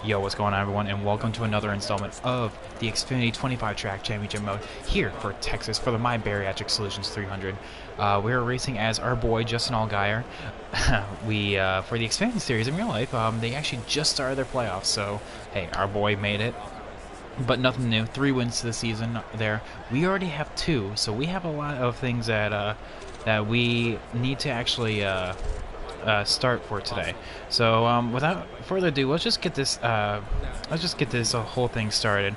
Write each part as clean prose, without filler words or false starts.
Yo, what's going on, everyone, and welcome to another installment of the Xfinity 25 track championship mode here for Texas for the My Bariatric Solutions 300. We're racing as our boy Justin Allgaier. For the Xfinity series in real life, they actually just started their playoffs, so hey, our boy made it. But nothing new. 3 wins to the season there. We already have 2, so we have a lot of things that we need to actually start for today. So without further ado, let's just get this whole thing started.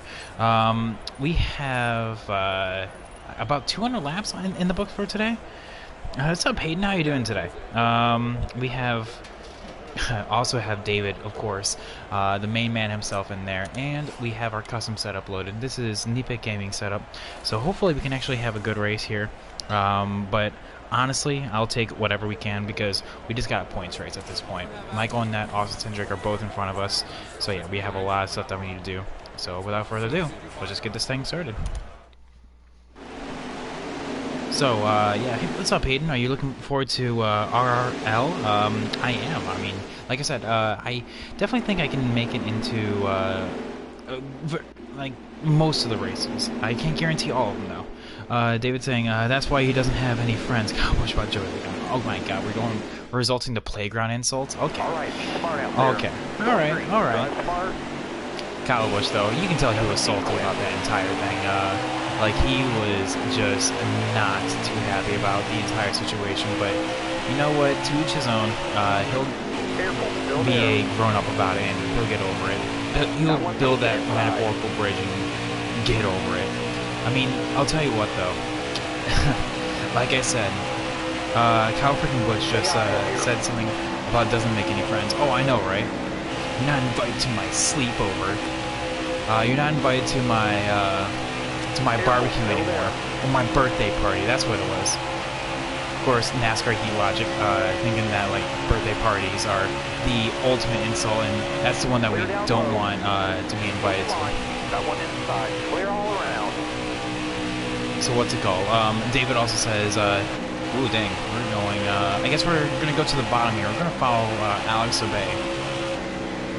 We have about 200 laps in the book for today. What's up, Hayden? How you doing today? We have also have David, of course, the main man himself in there, and we have our custom setup loaded. This is Nipik Gaming setup, so hopefully we can actually have a good race here. But honestly, I'll take whatever we can because we just got a points race at this point. Michael and Nat, Austin Cindric are both in front of us, so yeah, we have a lot of stuff that we need to do. So without further ado, let's just get this thing started. So, yeah, hey, what's up, Hayden? Are you looking forward to RRL? I am. I mean, like I said, I definitely think I can make it into, like, most of the races. I can't guarantee all of them, though. David saying, that's why he doesn't have any friends. God, what about Joey? Oh my god, we're resulting to playground insults? Okay. Alright, smart out there. Okay. Alright. Kyle Busch, though, you can tell he was salty about that entire thing. Like, he was just not too happy about the entire situation, but you know what, to each his own. He'll be a grown-up about it, and he'll get over it. He'll build that metaphorical bridge and get over it. I mean, I'll tell you what, though. Like I said, Kyle freaking Busch just said something about doesn't make any friends. Oh, I know, right? You're not invited to my sleepover. You're not invited to my barbecue anymore, or my birthday party. That's what it was. Of course, NASCAR Heat Logic, thinking that like birthday parties are the ultimate insult, and that's the one that we don't want to be invited to. Got one inside. Clear all around. So what's it called? David also says, ooh, dang, we're going. I guess we're gonna go to the bottom here. We're gonna follow Alex Obey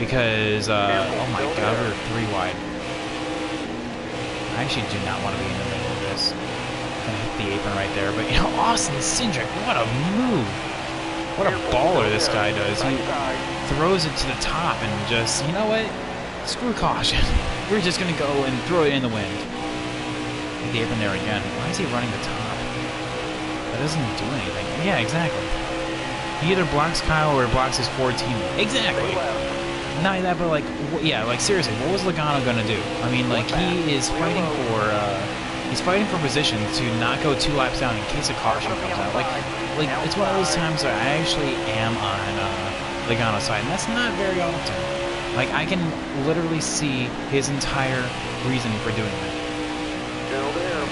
because oh my God, we're 3 wide. I actually do not want to be in the middle of this. I'm gonna hit the apron right there, but you know, Austin Cindric, what a move! What a baller this guy does. He throws it to the top and just, you know what? Screw caution. We're just gonna go and throw it in the wind. Hit the apron there again. Why is he running the top? That doesn't do anything. Yeah, exactly. He either blocks Kyle or blocks his forward teammate. Exactly. Not that, but like, yeah, like seriously, what was Logano gonna do? I mean, like he is fighting for position to not go 2 laps down in case a caution comes out. Like it's one of those times where I actually am on Logano's side, and that's not very often. Like I can literally see his entire reasoning for doing that. Still there.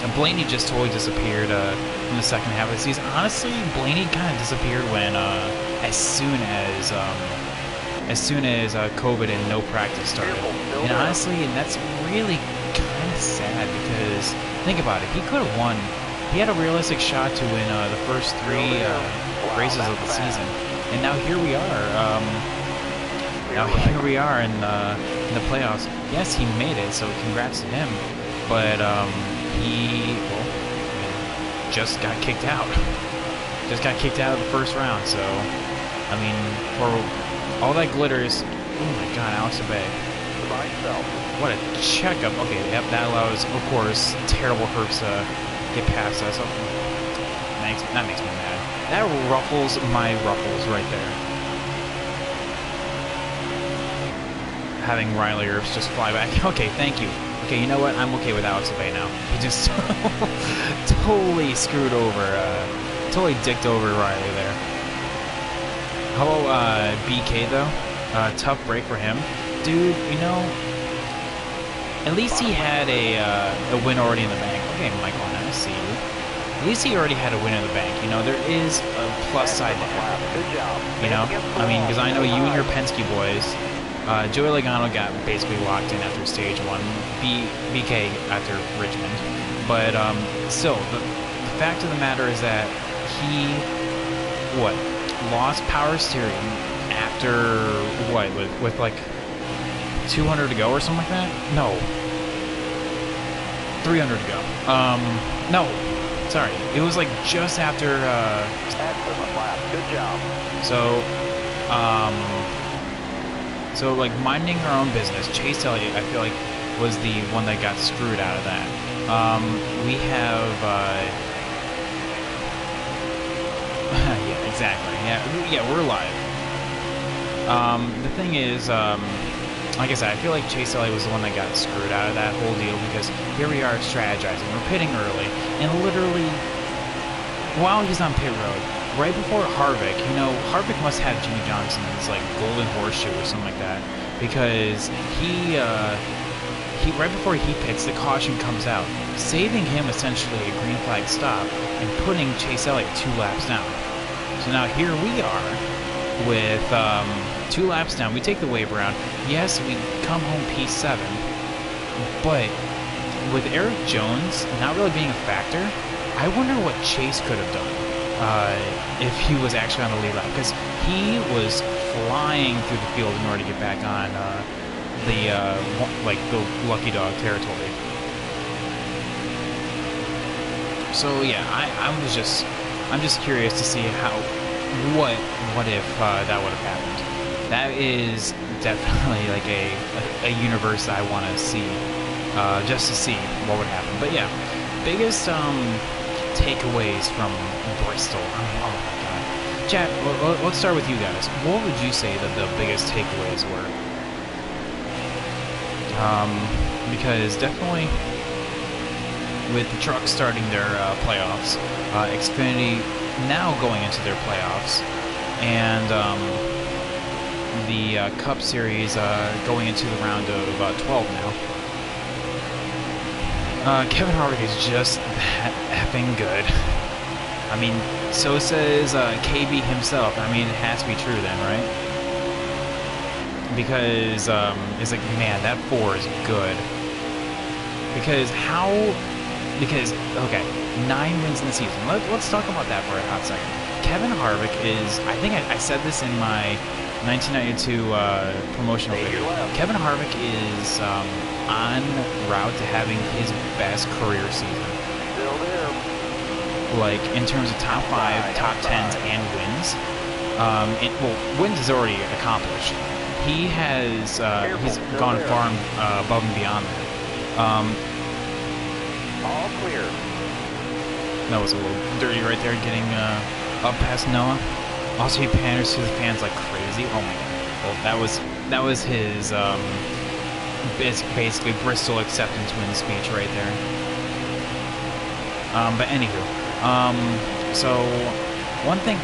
And Blaney just totally disappeared in the second half of the season. Honestly, Blaney kind of disappeared when as soon as COVID and no practice started. And honestly, and that's really kind of sad because, think about it, he could have won. He had a realistic shot to win the first 3 races of the season. And now here we are. In the playoffs. Yes, he made it, so congrats to him. But he just got kicked out. Just got kicked out of the first round, so, I mean, for all that glitters. Oh my God, Alex Obey. What a checkup. Okay, yep, that allows, of course, terrible Herps to get past us. Oh, that makes me mad. That ruffles my ruffles right there. Having Riley Earps just fly back. Okay, thank you. Okay, you know what? I'm okay with Alex Obey now. He just totally screwed over, totally dicked over Riley there. How about BK, though? Tough break for him. Dude, you know, at least he had a win already in the bank. Okay, Michael, I see you. At least he already had a win in the bank. You know, there is a plus side to everything. Good job. You know? I mean, because I know you and your Penske boys, Joey Logano got basically locked in after stage 1, BK after Richmond. But still, the fact of the matter is that he, lost power steering after what with like 200 to go or something like that. No, 300 to go. No, sorry, it was like just after. Excellent lap. Good job. So like minding our own business. Chase Elliott, I feel like, was the one that got screwed out of that. We have. Yeah, exactly. Yeah, we're live. The thing is, like I said, I feel like Chase Elliott was the one that got screwed out of that whole deal because here we are strategizing. We're pitting early, and literally, while he's on pit road, right before Harvick, Harvick must have Jimmy Johnson's like golden horseshoe or something like that because he right before he pits, the caution comes out, saving him essentially a green flag stop and putting Chase Elliott 2 laps down. So now here we are with 2 laps down. We take the wave around. Yes, we come home P7, but with Eric Jones not really being a factor, I wonder what Chase could have done if he was actually on the lead lap, because he was flying through the field in order to get back on the lucky dog territory. So yeah, I'm just curious to see what if that would have happened. That is definitely like a universe that I want to see, just to see what would happen. But yeah, biggest takeaways from Bristol. Oh my god, chat. Let's start with you guys. What would you say that the biggest takeaways were? Because definitely with the trucks starting their playoffs, Xfinity now going into their playoffs, and the Cup Series going into the round of 12 now. Kevin Harvick is just that effing good. I mean, so says KB himself. I mean, it has to be true then, right? Because it's like, man, that 4 is good. Because okay, 9 wins in the season. Let's talk about that for a hot second. Kevin Harvick is, I think I said this in my 1992 promotional video. Kevin Harvick is on route to having his best career season. Still there. Like in terms of top 5, top 10s, and wins. Wins is already accomplished. He has he's gone far above and beyond that. All clear. That was a little dirty right there, getting up past Noah. Also, he panders to the fans like crazy. Oh my god. Well, that was his basically Bristol acceptance win speech right there. But anywho, so one thing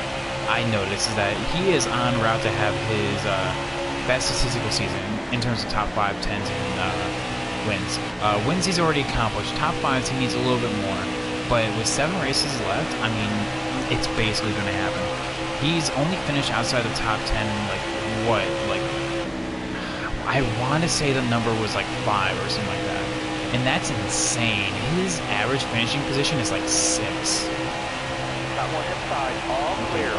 I noticed is that he is en route to have his best statistical season in terms of top 5, 10s, and wins. Wins he's already accomplished. Top 5s he needs a little bit more. But with 7 races left, I mean, it's basically going to happen. He's only finished outside the top 10, I want to say the number was like 5 or something like that. And that's insane. His average finishing position is like 6. Got one inside. All clear.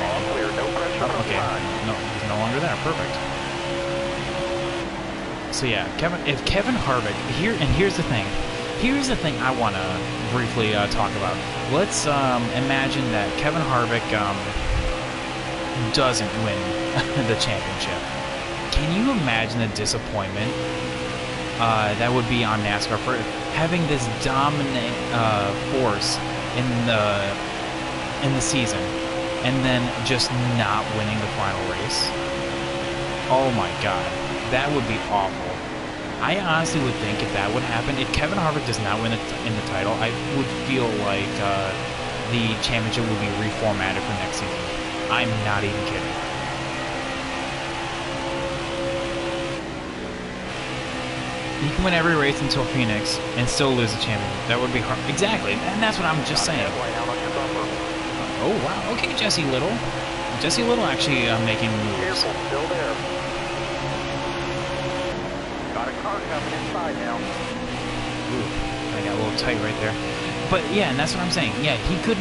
No pressure from Okay, behind. no, he's no longer there. Perfect. So yeah, if Kevin Harvick, here's the thing. Here's the thing I want to briefly talk about. Let's imagine that Kevin Harvick doesn't win the championship. Can you imagine the disappointment that would be on NASCAR for having this dominant force in the season and then just not winning the final race? Oh my god, that would be awful. I honestly would think if that would happen, if Kevin Harvick does not win in the title, I would feel like the championship would be reformatted for next season. I'm not even kidding. You can win every race until Phoenix and still lose the championship. That would be hard. Exactly, and that's what I'm just saying. Oh, wow. Okay, Jesse Little. Jesse Little actually making moves. Careful, still there. Got a car coming inside now. Ooh, I got a little tight right there. But yeah, and that's what I'm saying. Yeah, he could,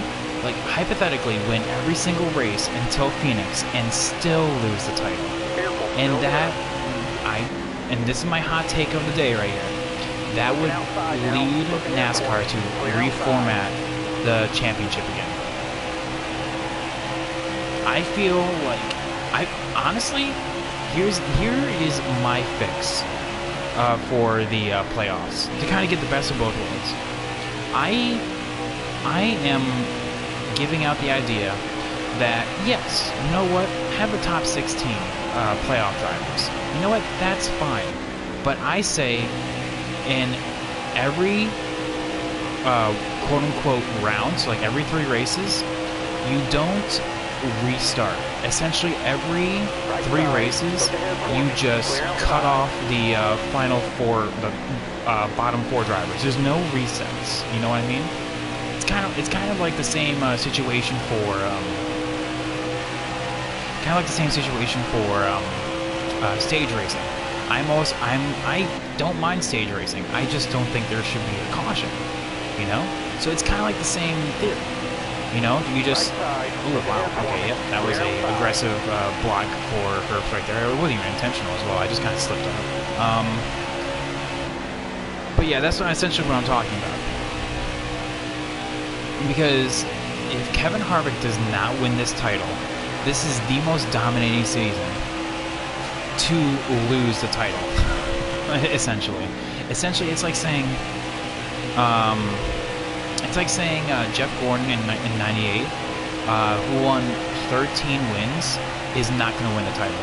hypothetically win every single race until Phoenix and still lose the title. Careful, And and this is my hot take of the day right here. That would lead NASCAR to reformat the championship again. I feel like honestly, here is my fix for the playoffs to kind of get the best of both worlds. I am giving out the idea that yes, you know what, have the top 16 playoff drivers. You know what, that's fine. But I say in every quote-unquote round, so like every 3 races, you don't restart. Essentially, every 3 races, you just cut off the final 4, the bottom 4 drivers. There's no resets. You know what I mean? It's kind of like the same situation for stage racing. I don't mind stage racing. I just don't think there should be a caution. You know? So it's kind of like the same theory. You know, you just... Oh, wow. Okay, yep. That was a aggressive block for Herbst right there. It wasn't even intentional as well. I just kind of slipped up. But yeah, that's essentially what I'm talking about. Because if Kevin Harvick does not win this title, this is the most dominating season to lose the title. Essentially, it's like saying... It's like saying Jeff Gordon in '98, who won 13 wins, is not going to win the title.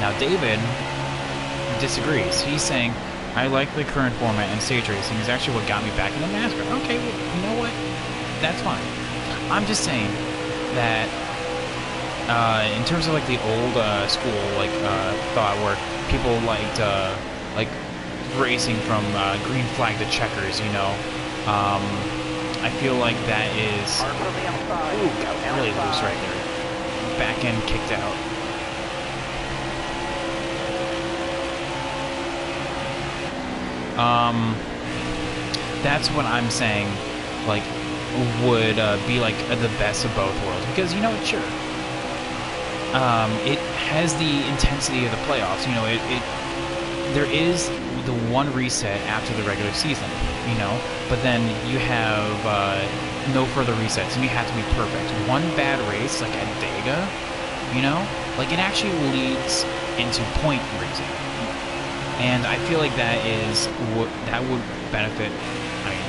Now David disagrees. He's saying, I like the current format and stage racing is actually what got me back into NASCAR. Okay, well, you know what? That's fine. I'm just saying that in terms of like the old school like thought where people liked like racing from green flag to checkers, you know. I feel like that is... Ooh, got really loose right there. Back end kicked out. That's what I'm saying, like, would be like the best of both worlds. Because, you know what, sure. It has the intensity of the playoffs, you know, there is the one reset after the regular season, you know, but then you have no further resets, and you have to be perfect. One bad race, like at Dega, you know, like it actually leads into point racing, and I feel like that is what that would benefit. I mean,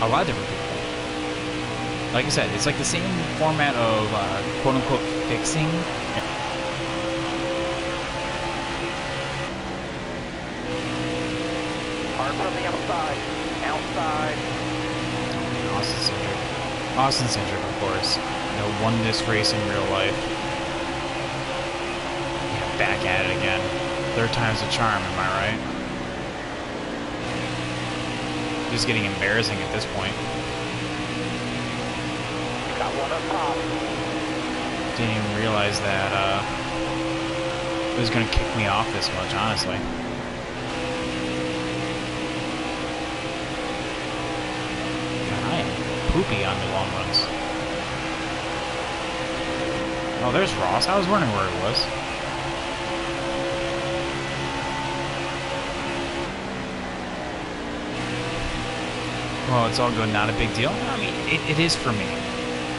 a lot of different people. Like I said, it's like the same format of quote unquote fixing. From the outside. Austin Cindric, of course. You know, won this race in real life. Yeah, back at it again. 3rd time's a charm, am I right? Just getting embarrassing at this point. Got one up top. Didn't even realize that it was going to kick me off this much, honestly. Poopy on the long runs. Oh, there's Ross. I was wondering where it was. Well, it's all good. Not a big deal. I mean, it is for me.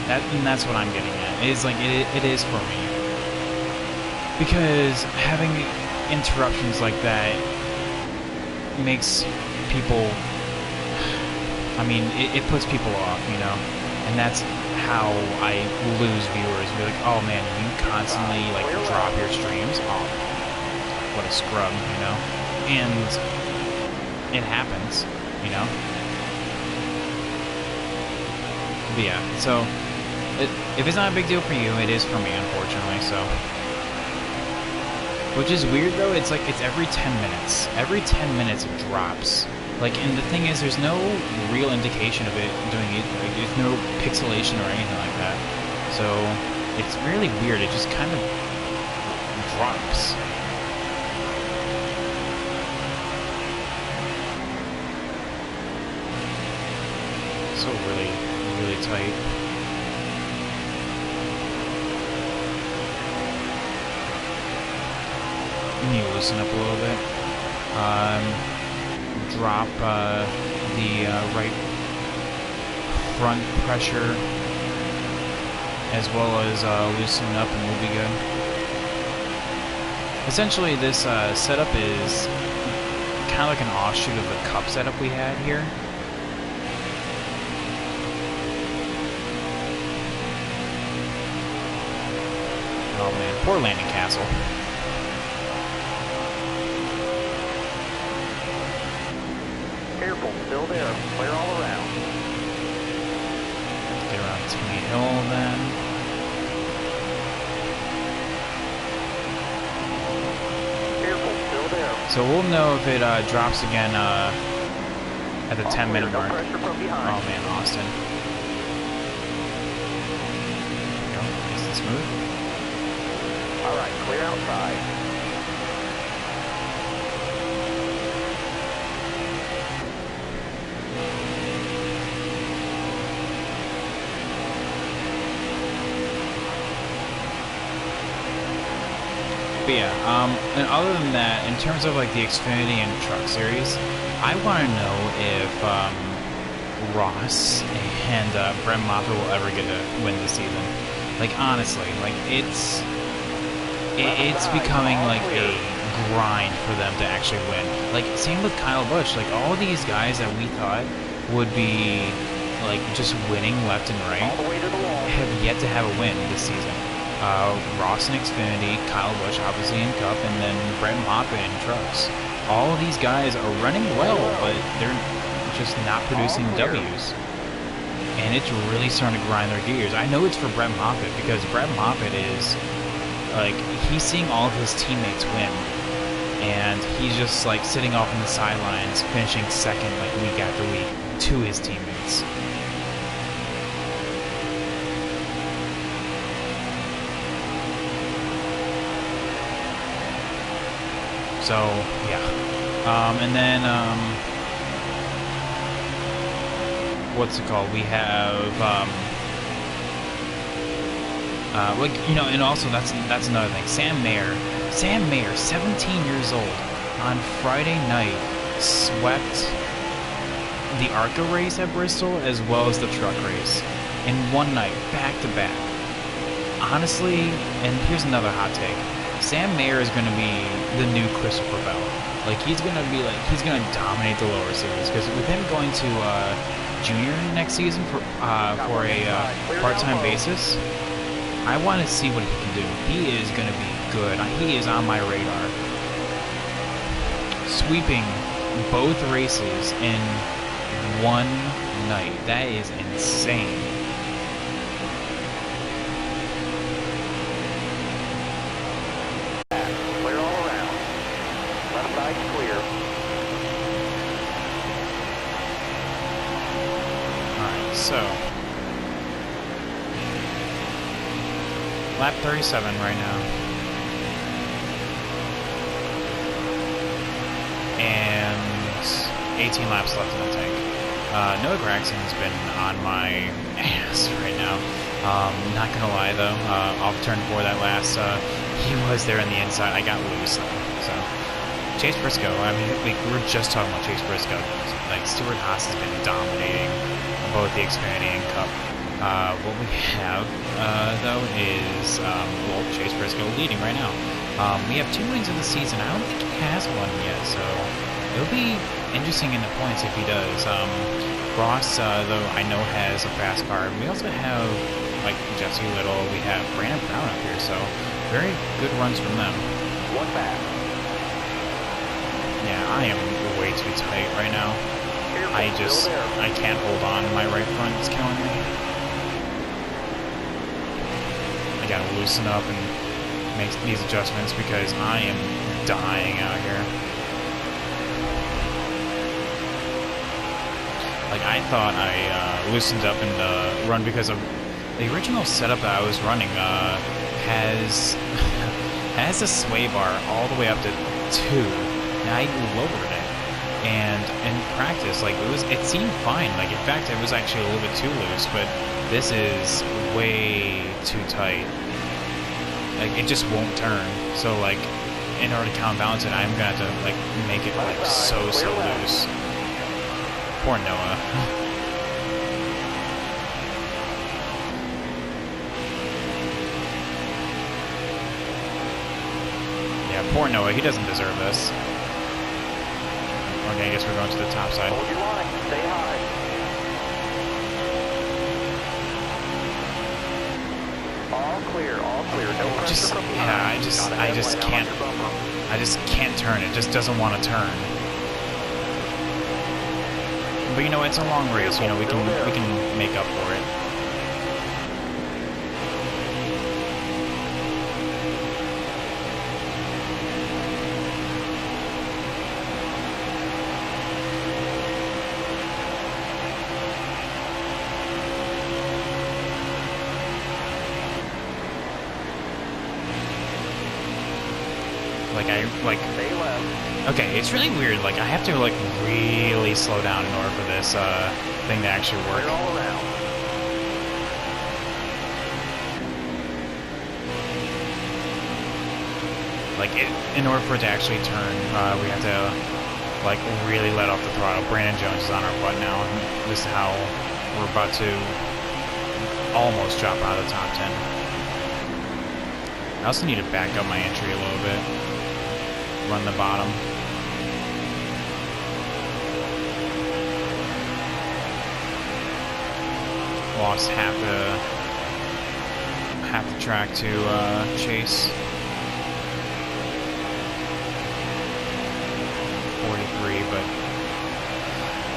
That's what I'm getting at. It is like it is for me. Because having interruptions like that makes people... I mean, it puts people off, you know, and that's how I lose viewers. Be like, oh man, you constantly like drop your streams. Oh, what a scrub, you know. And it happens, you know. But yeah, so if it's not a big deal for you, it is for me, unfortunately. So, which is weird though. It's like it's every 10 minutes. Every 10 minutes it drops. Like, and the thing is, there's no real indication of it doing it. Like, there's no pixelation or anything like that. So, it's really weird. It just kind of drops. So really, really tight. me loosen up a little bit. Drop the right front pressure as well as loosen up, and we'll be good. Essentially, this setup is kind of like an offshoot of the Cup setup we had here. Oh man, poor landing castle. Careful, still there. Clear all around. Get around Tweed Hill then. Careful, still there. So we'll know if it drops again at the 10-minute mark. No pressure from behind. Oh man, Austin. There we go, nice and smooth. All right, clear outside. But yeah, and other than that, in terms of like the Xfinity and Truck Series, I want to know if Ross and Brent Moffitt will ever get to win this season. Like honestly, like it's becoming like a grind for them to actually win. Like same with Kyle Busch. Like all these guys that we thought would be like just winning left and right All the way to the wall. have yet to have a win this season. Ross in Xfinity, Kyle Busch obviously in Cup, and then Brent Moffitt in Trucks. All of these guys are running well, but they're just not producing W's. And it's really starting to grind their gears. I know it's for Brent Moffitt because Brent Moffitt is, like, he's seeing all of his teammates win. And he's just, like, sitting off on the sidelines, finishing second, like, week after week to his teammates. So, yeah. And then, what's it called? We have, like, you know, and also that's another thing. Sam Mayer, 17 years old, on Friday night, swept the ARCA race at Bristol as well as the truck race in one night, back to back. Honestly, and here's another hot take. Sam Mayer is going to be the new Christopher Bell. Like, he's going to dominate the lower series, because with him going to junior next season for a part-time basis, I want to see what he can do. He is going to be good. He is on my radar. Sweeping both races in one night. That is insane. Clear all around. Left side clear. Alright, so lap 37 right now. And 18 laps left in the tank. Noah Gragson's been on my ass right now. Not gonna lie though, off turn 4 that last, he was there on the inside. I got loose though. So Chase Briscoe, I mean, like, we were just talking about Chase Briscoe. Like, Stuart Haas has been dominating both the Xfinity and Cup. What we have, though, is, well, Chase Briscoe leading right now. We have 2 wins of the season. I don't think he has one yet, so it'll be interesting in the points if he does. Ross, though, I know has a fast car. We also have, like, Jesse Little. We have Brandon Brown up here, so very good runs from them. One back. Yeah, I am way too tight right now. Careful, I can't hold on. My right front is killing me. I gotta loosen up and make these adjustments because I am dying out here. Like, I thought I loosened up in the run because of the original setup that I was running has a sway bar all the way up to 2. And I lowered it. And in practice, like, it seemed fine. Like, in fact, it was actually a little bit too loose, but this is way too tight. Like, it just won't turn. So, like, in order to counterbalance it, I'm gonna have to like make it like so loose. Poor Noah. Yeah, poor Noah. He doesn't deserve this. Okay, I guess we're going to the top side. Hold your line. Stay high. All clear, all clear. No pressure from behind. Yeah, I just can't turn. It just doesn't want to turn. But you know, it's a long race. You know, we can make up for it. Okay, it's really weird. Like, I have to like really slow down in order for this thing to actually work. All around. Like, in order for it to actually turn, we have to like really let off the throttle. Brandon Jones is on our butt now. And this is how we're about to almost drop out of the top 10. I also need to back up my entry a little bit. Run the bottom. Lost half the track to Chase. 43, but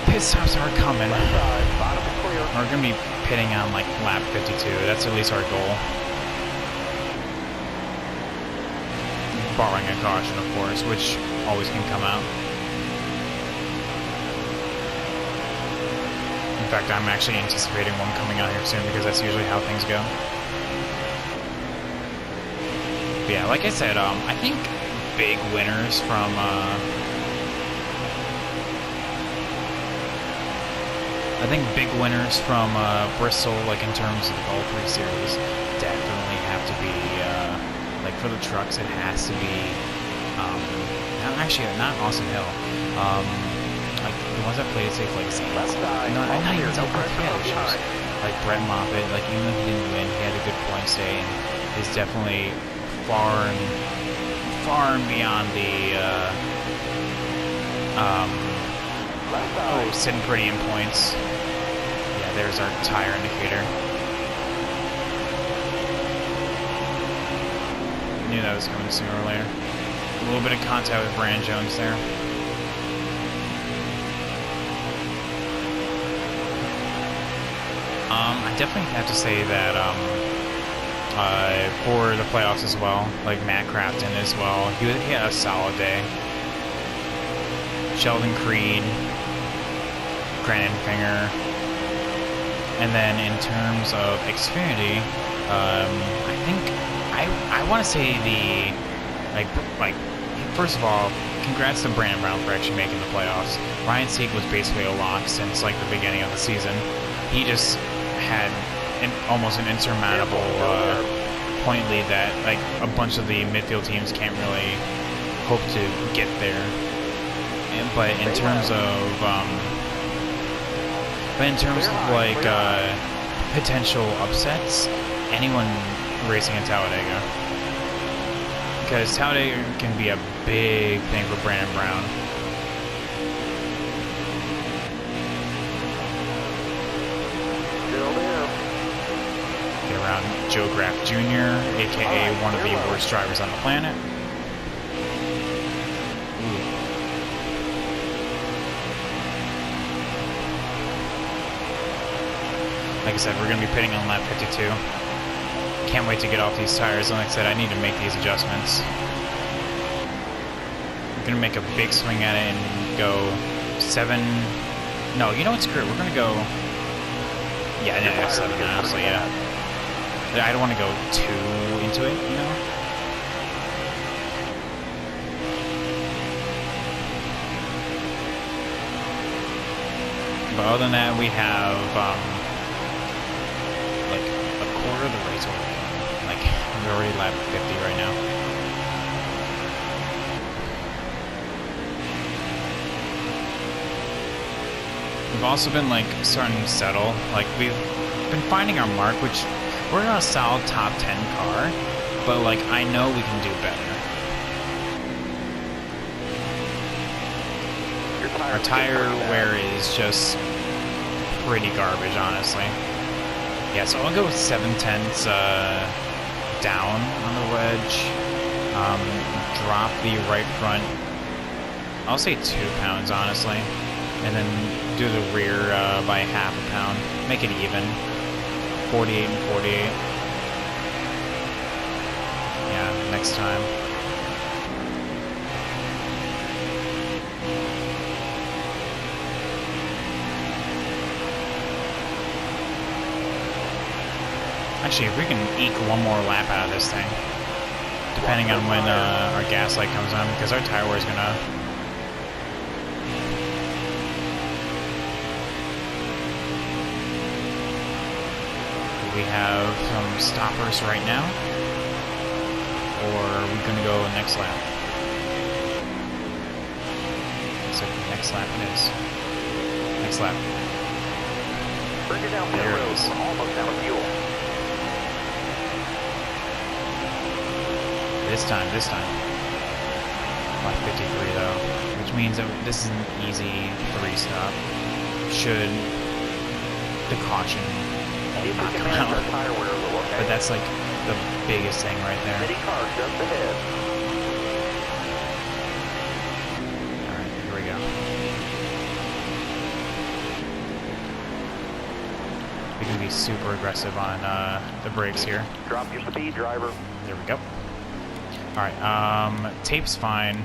pit stops are coming. We're gonna be pitting on like lap 52. That's at least our goal. Barring a caution, of course, which always can come out. In fact, I'm actually anticipating one coming out here soon because that's usually how things go. But yeah, like I said, I think big winners from Bristol, like in terms of all three series, definitely have to be like for the trucks. It has to be not Austin Hill. Like the ones that played it safe, like Sands. Not even like Brett Moffitt. Like even though he didn't win, he had a good points day, and is definitely far and beyond the sitting pretty in points. Yeah, there's our tire indicator. Knew that was coming sooner or later. A little bit of contact with Brandon Jones there. I definitely have to say that for the playoffs as well, like Matt Crafton as well, he had a solid day. Sheldon Creed, Brandon Finger, and then in terms of Xfinity, I think I want to say first of all, congrats to Brandon Brown for actually making the playoffs. Ryan Sieg was basically a lock since like the beginning of the season. He just had almost an insurmountable point lead that like a bunch of the midfield teams can't really hope to get there. But in terms of like potential upsets, anyone racing in Talladega, because Talladega can be a big thing for Brandon Brown. Still there. Get around Joe Graff Jr., aka one of the worst drivers on the planet. Like I said, we're going to be pitting on lap 52. Can't wait to get off these tires. Like I said, I need to make these adjustments. We're going to make a big swing at it and go 7... No, you know what? Screw it. We're going to go... Yeah, no, 7, honestly, yeah. I don't want to go too into it, you know? But other than that, we have... like a quarter of the race already. Like we're already lap 50 right now. We've also been like starting to settle. Like we've been finding our mark, which we're not a solid top 10 car, but like I know we can do better. Our tire wear is just pretty garbage, honestly. Yeah, so I'll go with 7/10 down on the wedge. Drop the right front. I'll say 2 pounds, honestly, and then do the rear by half a pound. Make it even. 48 and 48. Yeah, next time. Actually, if we can eke one more lap out of this thing, depending on when our gas light comes on, because our tire wear is gonna. We have some stoppers right now, or are we gonna go next lap? Looks like the next lap it is. Next lap. Bring it down the There it road. is. We're almost out of fuel. This time. 5:53 though, which means that this is an easy 3-stop. Should the caution See if we not can come manage our out? tire wear a little, okay? But that's like the biggest thing right there. City car just ahead. Alright, here we go. We can be super aggressive on the brakes here. Drop your speed, driver. There we go. Alright, tape's fine.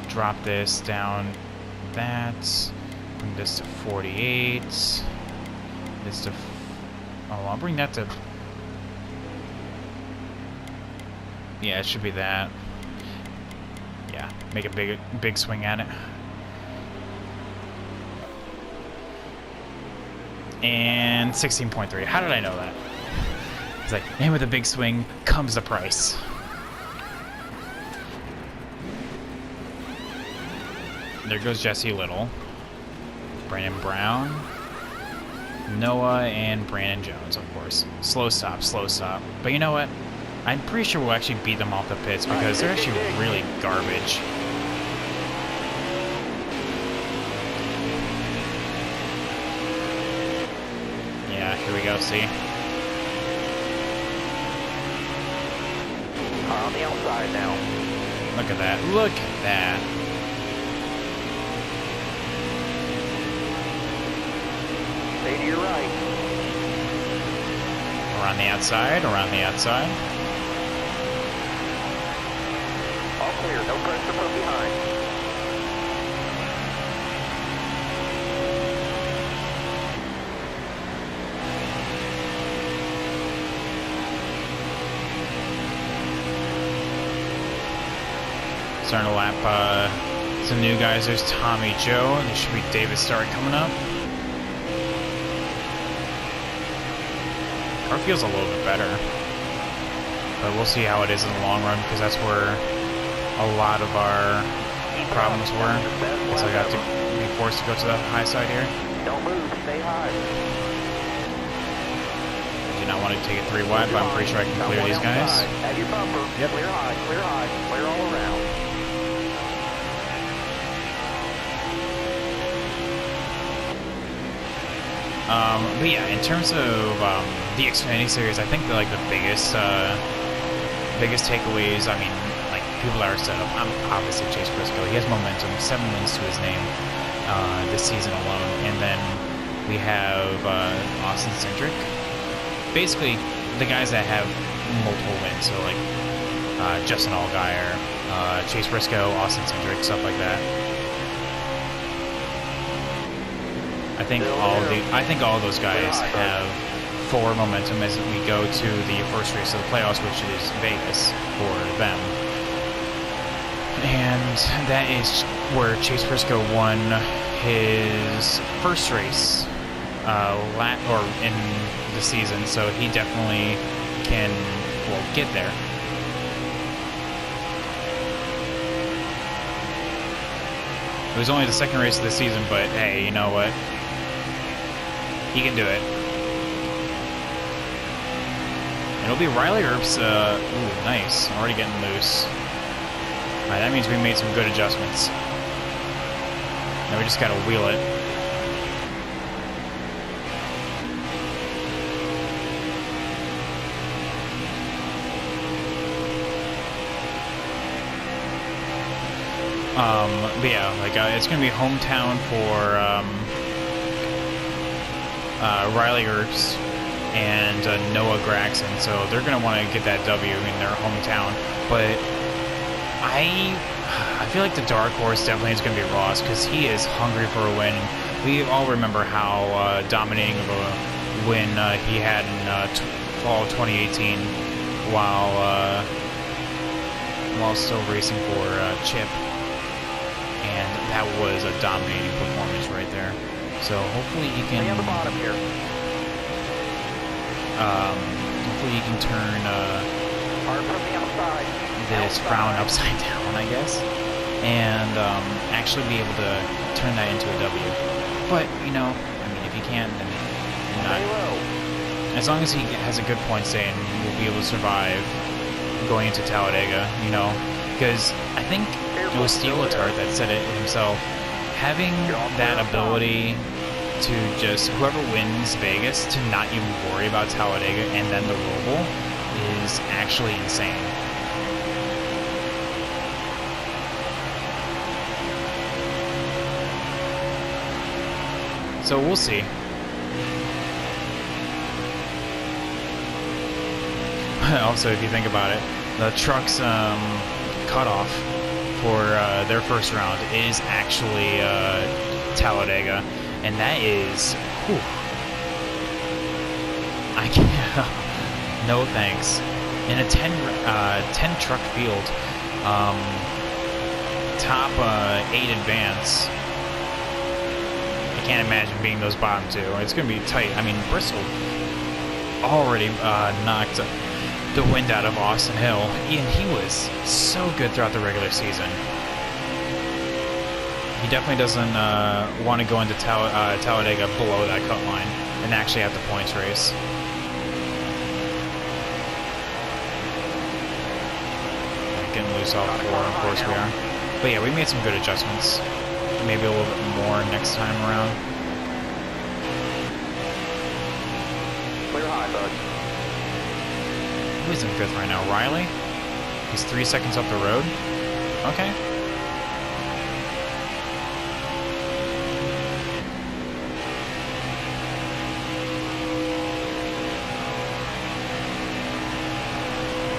Drop this down. That. Bring this to 48. This to. Oh, I'll bring that to. Yeah, it should be that. Yeah, make a big swing at it. And 16.3. How did I know that? It's like, and with a big swing comes the price. There goes Jesse Little, Brandon Brown, Noah, and Brandon Jones, of course. Slow stop. But you know what? I'm pretty sure we'll actually beat them off the pits because they're actually really garbage. Yeah, here we go, see? Car on the outside now. Look at that. Look at that. Stay to your right. Around the outside. All clear. No pressure from behind. Starting to lap some new guys. There's Tommy Joe, and there should be David Stark coming up. Car feels a little bit better, but we'll see how it is in the long run because that's where a lot of our problems were. So I got to be forced to go to the high side here. Don't move. Stay high. Do not want to take it 3 wide, but I'm pretty sure I can clear these guys. Have your bumper. Yep. Clear high. Clear all around. But yeah, in terms of the Xfinity series, I think that like the biggest takeaways. I mean, like people that are set up. I'm obviously Chase Briscoe. He has momentum, 7 wins to his name this season alone, and then we have Austin Cindric. Basically, the guys that have multiple wins. So like Justin Allgaier, Chase Briscoe, Austin Cindric, stuff like that. I think all those guys have forward momentum as we go to the first race of the playoffs, which is Vegas for them. And that is where Chase Briscoe won his first race in the season, so he definitely can get there. It was only the second race of the season, but hey, you know what? He can do it. It'll be Riley Earp's, ooh, nice. Already getting loose. Alright, that means we made some good adjustments. Now we just gotta wheel it. But yeah, like, it's gonna be hometown for, Riley Earps and Noah Gregson, so they're gonna want to get that W in their hometown. But I feel like the dark horse definitely is gonna be Ross, because he is hungry for a win. We all remember how dominating of a win he had in fall 2018 while still racing for Chip. And that was a dominating performance right there. So hopefully he can. On the bottom here. Hopefully he can turn Hard from the outside. this frown upside down, I guess, and actually be able to turn that into a W. But you know, I mean, if he can't, then not. As long as he has a good point stay, and we'll be able to survive going into Talladega. You know, because I think it was Steve Letarte that said it himself. Having that ability to just, whoever wins Vegas, to not even worry about Talladega and then the Roval is actually insane. So we'll see. Also, if you think about it, the truck's cutoff for their first round is actually Talladega, and that is, whew, I can't, no thanks. In a 10 truck field, top 8 advance, I can't imagine being those bottom 2. It's going to be tight. I mean, Bristol already knocked the wind out of Austin Hill, and he was so good throughout the regular season. He definitely doesn't want to go into Talladega below that cut line and actually have the points race. Getting loose off 4, of course we are. But yeah, we made some good adjustments. Maybe a little bit more next time around. Clear high, bud. Who's in 5th right now? Riley? He's 3 seconds up the road? Okay.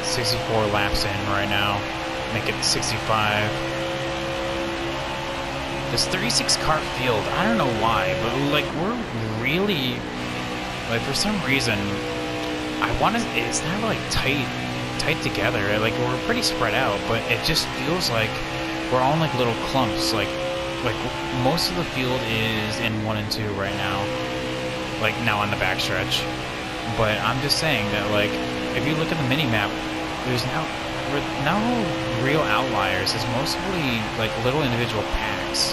.64 laps in right now. Make it 65. This 36 car field, I don't know why, but like we're really, like for some reason, I want to, it's not like tight together. Like we're pretty spread out, but it just feels like we're all in like little clumps. Like most of the field is in 1 and 2 right now. Like now on the backstretch. But I'm just saying that like if you look at the mini map, there's no real outliers. It's mostly like little individual packs.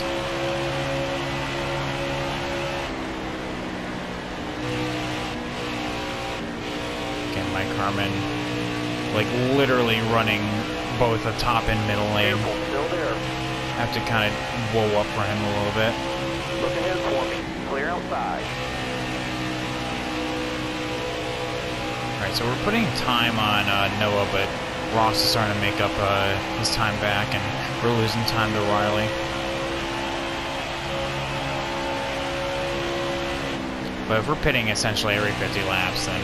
Again, Mike Harmon, like literally running both the top and middle lane. Still there. Have to kind of whoa up for him a little bit. Look ahead for me. Clear outside. Alright, so we're putting time on Noah, but Ross is starting to make up his time back, and we're losing time to Riley. But if we're pitting essentially every 50 laps, then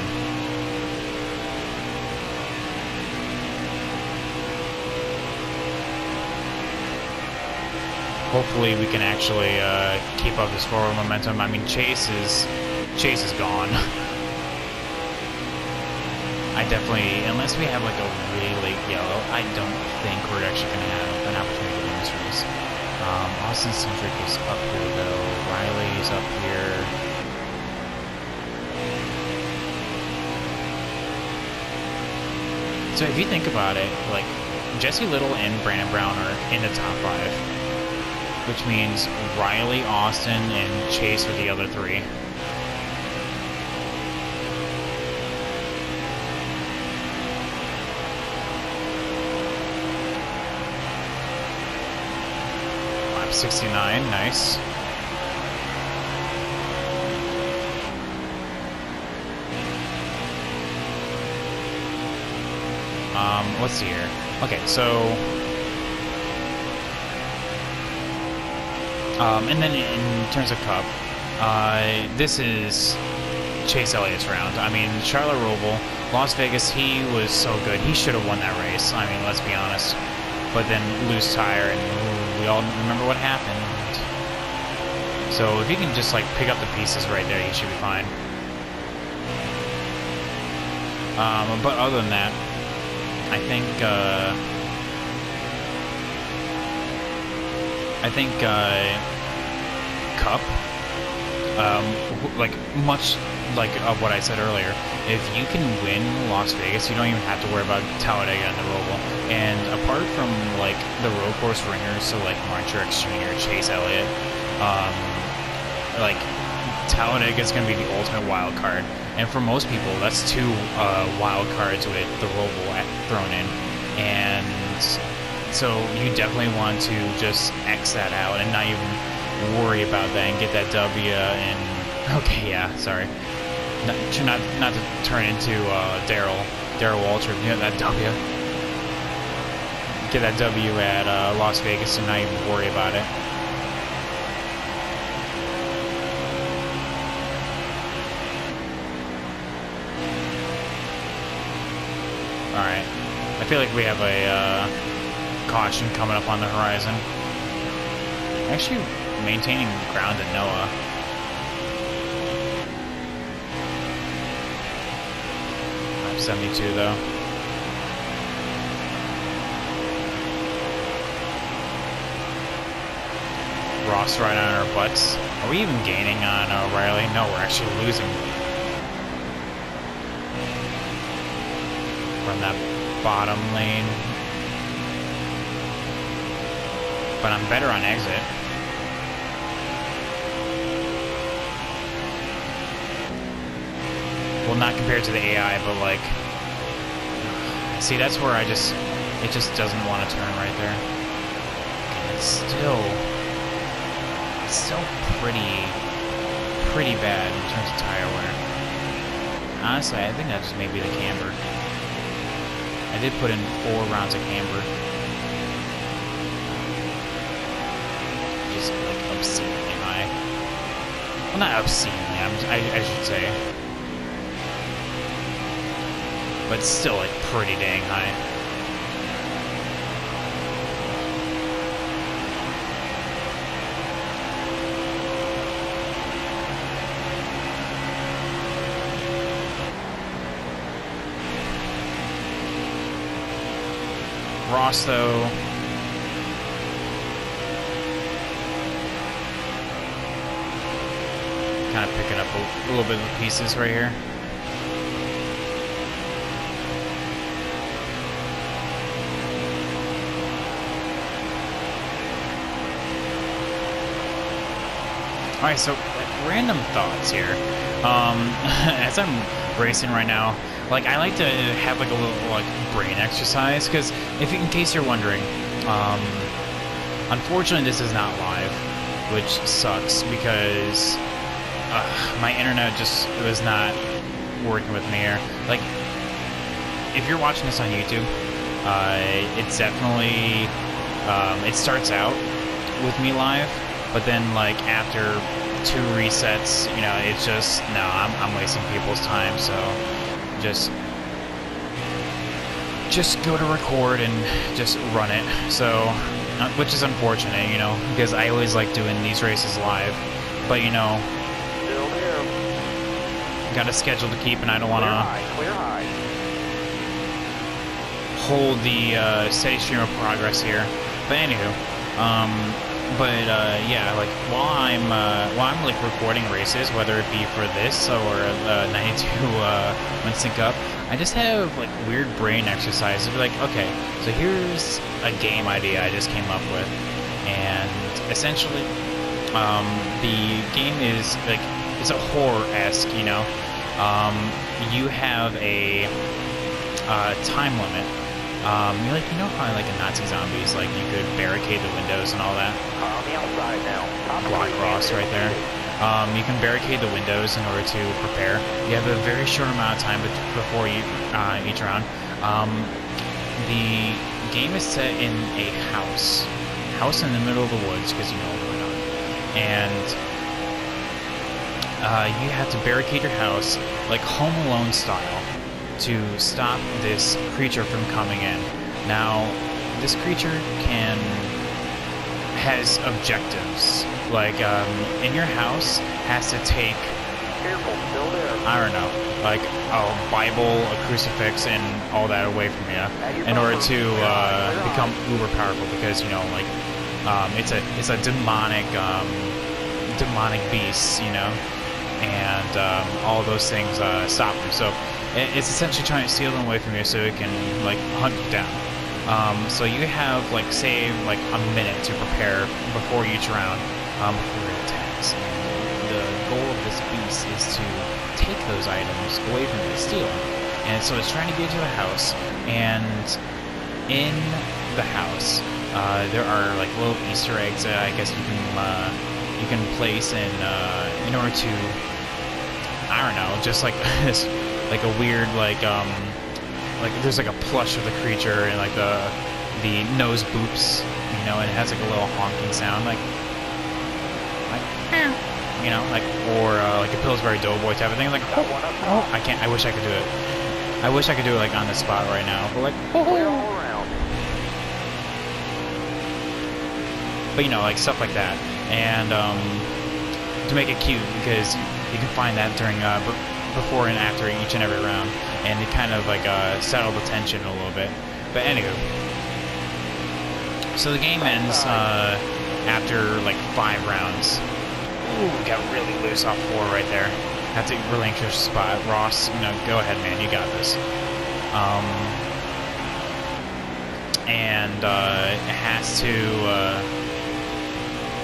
hopefully we can actually keep up this forward momentum. I mean, Chase is gone. I definitely, unless we have like a really late yellow, I don't think we're actually going to have an opportunity to win this race. Austin Centric is up here though. Riley's up here. So if you think about it, like Jesse Little and Brandon Brown are in the top 5, which means Riley, Austin, and Chase are the other 3. lap 69, nice. Let's see here. Okay, so and then in terms of Cup, this is Chase Elliott's round. I mean, Charlotte Roval, Las Vegas, he was so good. He should have won that race. I mean, let's be honest. But then loose tire, and we all remember what happened. So if he can just like pick up the pieces right there, he should be fine. But other than that, I think Cup, like much like what I said earlier, if you can win Las Vegas, you don't even have to worry about Talladega and the Roval. And apart from like the road course ringers, so like Martin Truex Jr., Chase Elliott, like Talladega is going to be the ultimate wild card. And for most people, that's two wild cards with the Roval thrown in. And so you definitely want to just X that out and not even worry about that and get that W. And okay, yeah, sorry, not to turn into Darrell Waltrip. You know, that W. Get that W at Las Vegas and not even worry about it. Alright, I feel like we have a caution coming up on the horizon. Actually maintaining ground at Noah. I'm 72 though. Ross right on our butts. Are we even gaining on O'Reilly? No, we're actually losing. From that bottom lane. But I'm better on exit. Well, not compared to the AI, but like, see, that's where it just doesn't want to turn right there. And it's still pretty bad in terms of tire wear. Honestly, I think that just may be the camber. I did put in 4 rounds of camber. Just like obscenely high. Well, not obscenely, I should say. But still, like, pretty dang high. Ross, though, kind of picking up a little bit of the pieces right here. Alright, so random thoughts here. As I'm racing right now, like, I like to have like a little like brain exercise, because in case you're wondering, unfortunately this is not live, which sucks because my internet just was not working with me here. Like, if you're watching this on YouTube, it's definitely it starts out with me live, but then like after 2 resets, you know, it's just no, I'm wasting people's time, so just go to record and just run it. So, which is unfortunate, you know, because I always like doing these races live, but you know, Still there. got a schedule to keep, and I don't want to Clear high. hold the steady stream of progress here. But anywho, yeah, like while I'm like recording races, whether it be for this or 92 Winston Cup, I just have like weird brain exercises. Be like, okay, so here's a game idea I just came up with, and essentially, the game is like, it's a horror-esque, you know. You have a time limit You know how like in Nazi zombies, like you could barricade the windows and all that. On the outside now. Top Block three, Ross man. right there. You can barricade the windows in order to prepare. You have a very short amount of time before each round. The game is set in a house in the middle of the woods, because you know what's going on. And you have to barricade your house like Home Alone style to stop this creature from coming in. Now, this creature has objectives. Like, in your house has to take, Careful, still there. I don't know, like a Bible, a crucifix, and all that away from you in order to become uber powerful, because, you know, like, it's a demonic beast, you know, and all those things stop them. So it's essentially trying to steal them away from you so it can, like, hunt you down. So you have, like, say, like a minute to prepare before each round, before it attacks. And the goal of this beast is to take those items away from you, steal them. And so it's trying to get to the house, and in the house, there are, like, little Easter eggs that I guess you can place in order to, I don't know, just like this, like a weird, like there's like a plush of the creature, and like the nose boops, you know, and it has like a little honking sound, like you know, like, or like a Pillsbury Doughboy type of thing, like, oh, I can't, I wish I could do it. I wish I could do it like on the spot right now, but like, Clear all around. but you know, like stuff like that, and to make it cute, because you can find that during before and after each and every round, and it kind of like settle the tension a little bit. But anywho, so the game ends after like 5 rounds. Ooh, got really loose off 4 right there. That's a relinquish spot. Ross, you know, go ahead, man, you got this. And it has to,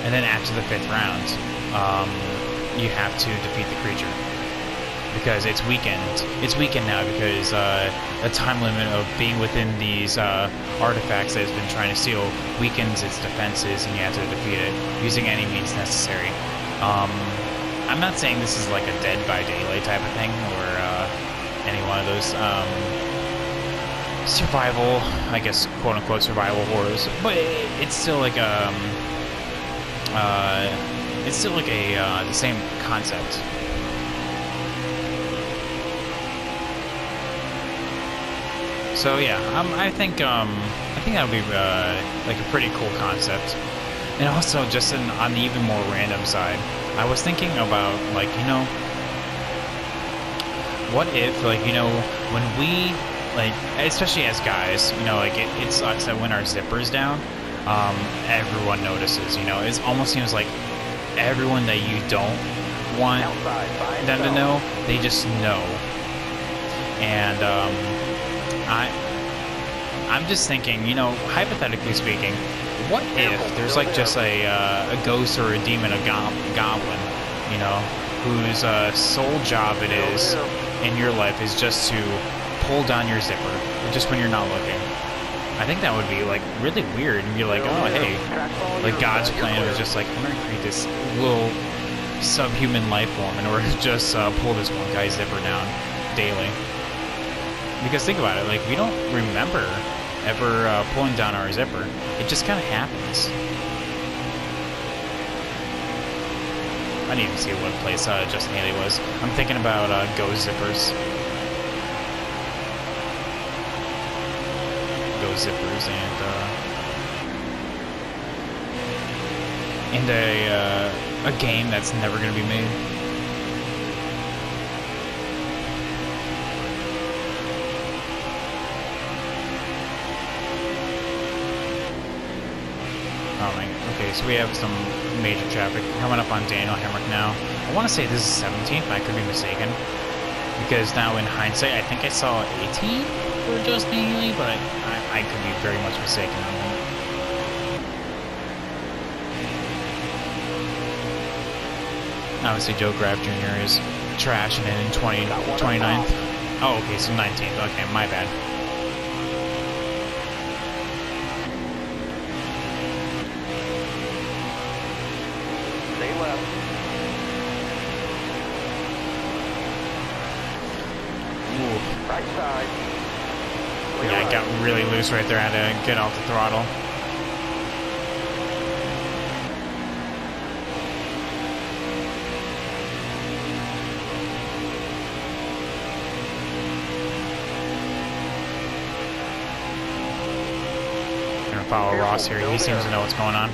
and then after the 5th round, you have to defeat the creature, because it's weakened. It's weakened now because the time limit of being within these artifacts that it's been trying to steal weakens its defenses, and you have to defeat it using any means necessary. I'm not saying this is like a Dead by Daylight type of thing, or any one of those survival, I guess, quote-unquote survival horrors, but it's still like the same concept. So yeah, I think that would be like a pretty cool concept. And also, just on the even more random side, I was thinking about, like, you know, what if, like, you know, when we, like, especially as guys, you know, like, it sucks that when our zipper's down, everyone notices, you know. It almost seems like everyone that you don't want them to know, they just know. And I'm just thinking, you know, hypothetically speaking, what if there's like just a ghost or a demon, a goblin, you know, whose sole job it is in your life is just to pull down your zipper, just when you're not looking? I think that would be like really weird, and be like, oh hey, like God's plan was just like, I'm gonna create this little subhuman life form in order to just pull this one guy's zipper down daily. Because think about it, like, we don't remember ever pulling down our zipper. It just kind of happens. I didn't even see what place Justin Haley was. I'm thinking about Go Zippers. Go Zippers, and a game that's never going to be made. Oh my, okay, so we have some major traffic coming up on Daniel Hemrick now. I want to say this is 17th, but I could be mistaken. Because now in hindsight, I think I saw 18 for Justin Haley, but I could be very much mistaken on that. Obviously, Joe Graff Jr. is trash, and then in 29th. Oh, okay, so 19th. Okay, my bad. left. Ooh. Right side. Clear Yeah, I right. got really loose right there. I had to get off the throttle. I'm gonna follow Ross here. He seems to know what's going on.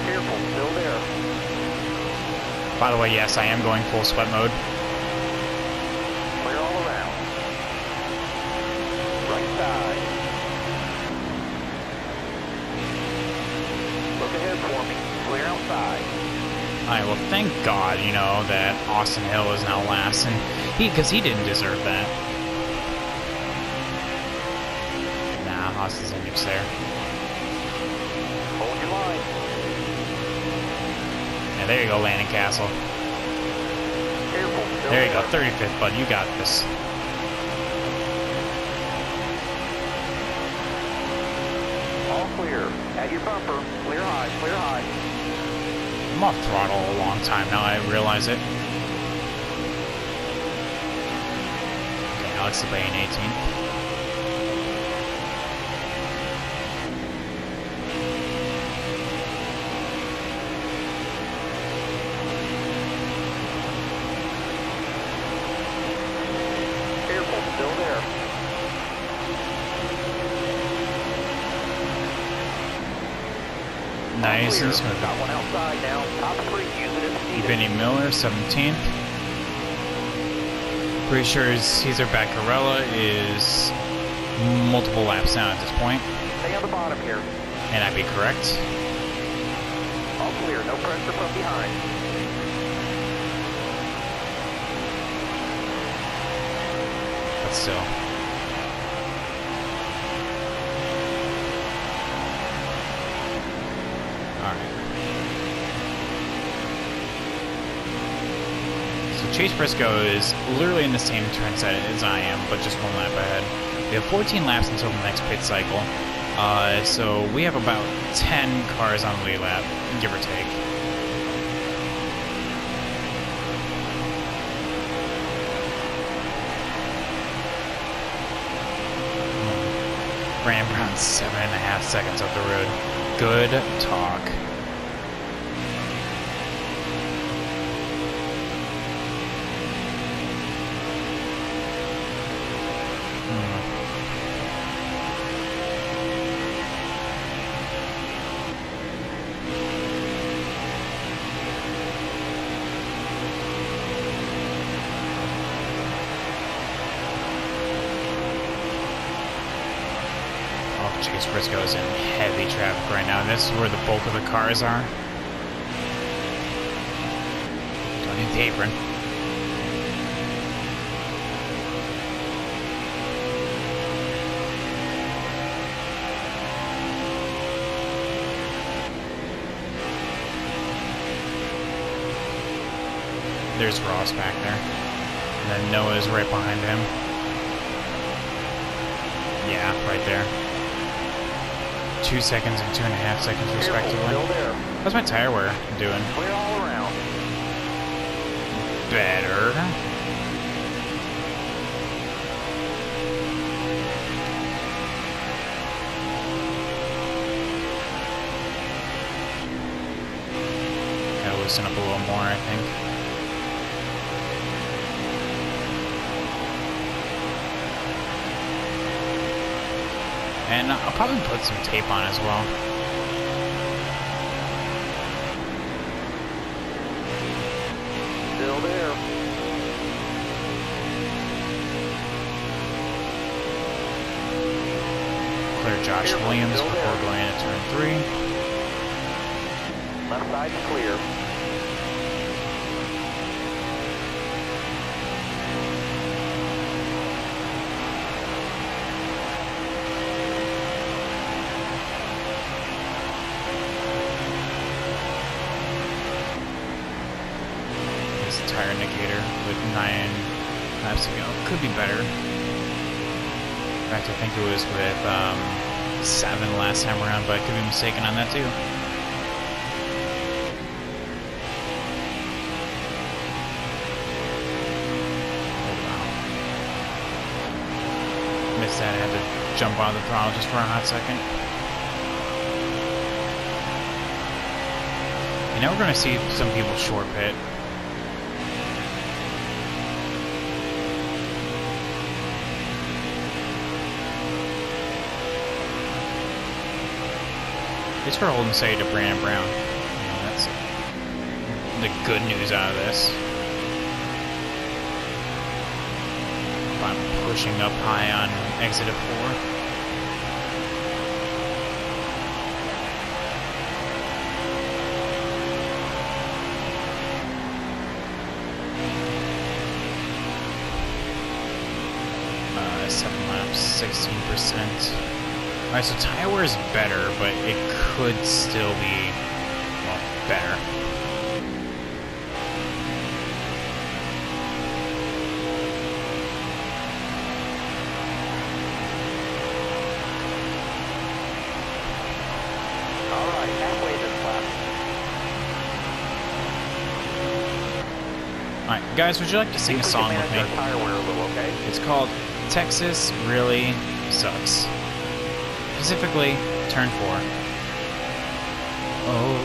Careful, still there. By the way, yes, I am going full sweat mode. Clear all around. Right side. Look ahead for me. Clear outside. Alright, well, thank God, you know, that Austin Hill is now last, and because he didn't deserve that. Nah, Austin's index there. Hold your line. Yeah, there you go, Landing Castle. Careful, still There you go, 35th, bud. You got this. All clear. At your bumper. Clear high, clear high. I'm off throttle a long time now, I realize it. Okay, Alex Sabane, 18th. Careful, still there. Nice Clear. and smooth. Got one outside now. Top three, use it if needed. Vinny Miller, 17th. Pretty sure Cesar Baccarella is multiple laps down at this point. Stay on the bottom here. And I'd be correct. All clear, no pressure from behind. But still. Alright. So Chase Briscoe is literally in the same turn set as I am, but just one lap ahead. We have 14 laps until the next pit cycle. So we have about 10 cars on the lead lap, give or take. Ran around 7.5 seconds up the road. Good talk. Chase Briscoe is in heavy traffic right now. This is where the bulk of the cars are. Don't need the apron. There's Ross back there. And then Noah's right behind him. Yeah, right there. 2 seconds and 2.5 seconds respectively. Still there. How's my tire wear doing? Clear all around. Better. Gotta loosen up a little more, I think. And I'll probably put some tape on as well. Still there. Clear Josh Williams before going into turn 3. Left side's clear. There's the tire indicator with 9 laps to go. Could be better. In fact, I think it was with 7 last time around, but I could be mistaken on that too. Missed that. I had to jump on the throttle just for a hot second. And now we're going to see some people short pit. Thanks for holding steady to Brandon Brown. You know, that's the good news out of this. I'm pushing up high on exit of 4. Seven laps, 16%. Alright, so tire wear is better, but it could still be, well, better. Alright, halfway this lap. Alright, guys, would you like to sing a song with me? Tire wear a little, okay? It's called Texas Really Sucks. Specifically, turn 4. Oh,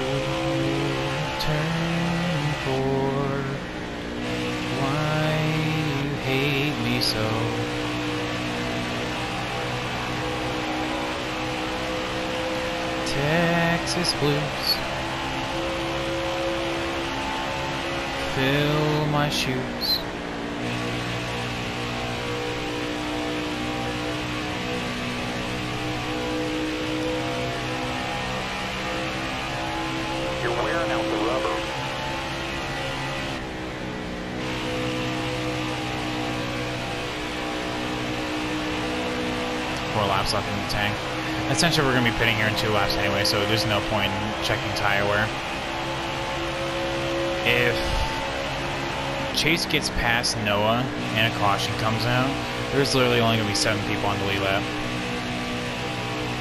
turn 4. Why you hate me so? Texas blues fill my shoes. You're wearing out the rubber. Four laps left in the tank. Essentially, we're going to be pitting here in 2 laps anyway, so there's no point in checking tire wear. If Chase gets past Noah and a caution comes out, there's literally only going to be 7 people on the lead lap.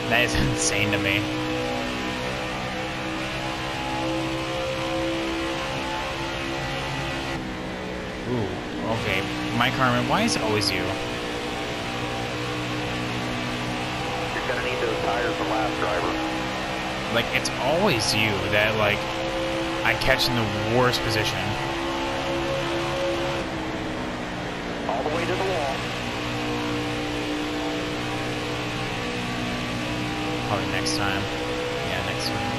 That is insane to me. Ooh, okay. Mike Harmon, why is it always you? You're gonna need those tires the last driver. Like, it's always you that, like, I catch in the worst position. All the way to the wall. Probably next time. Yeah, next time.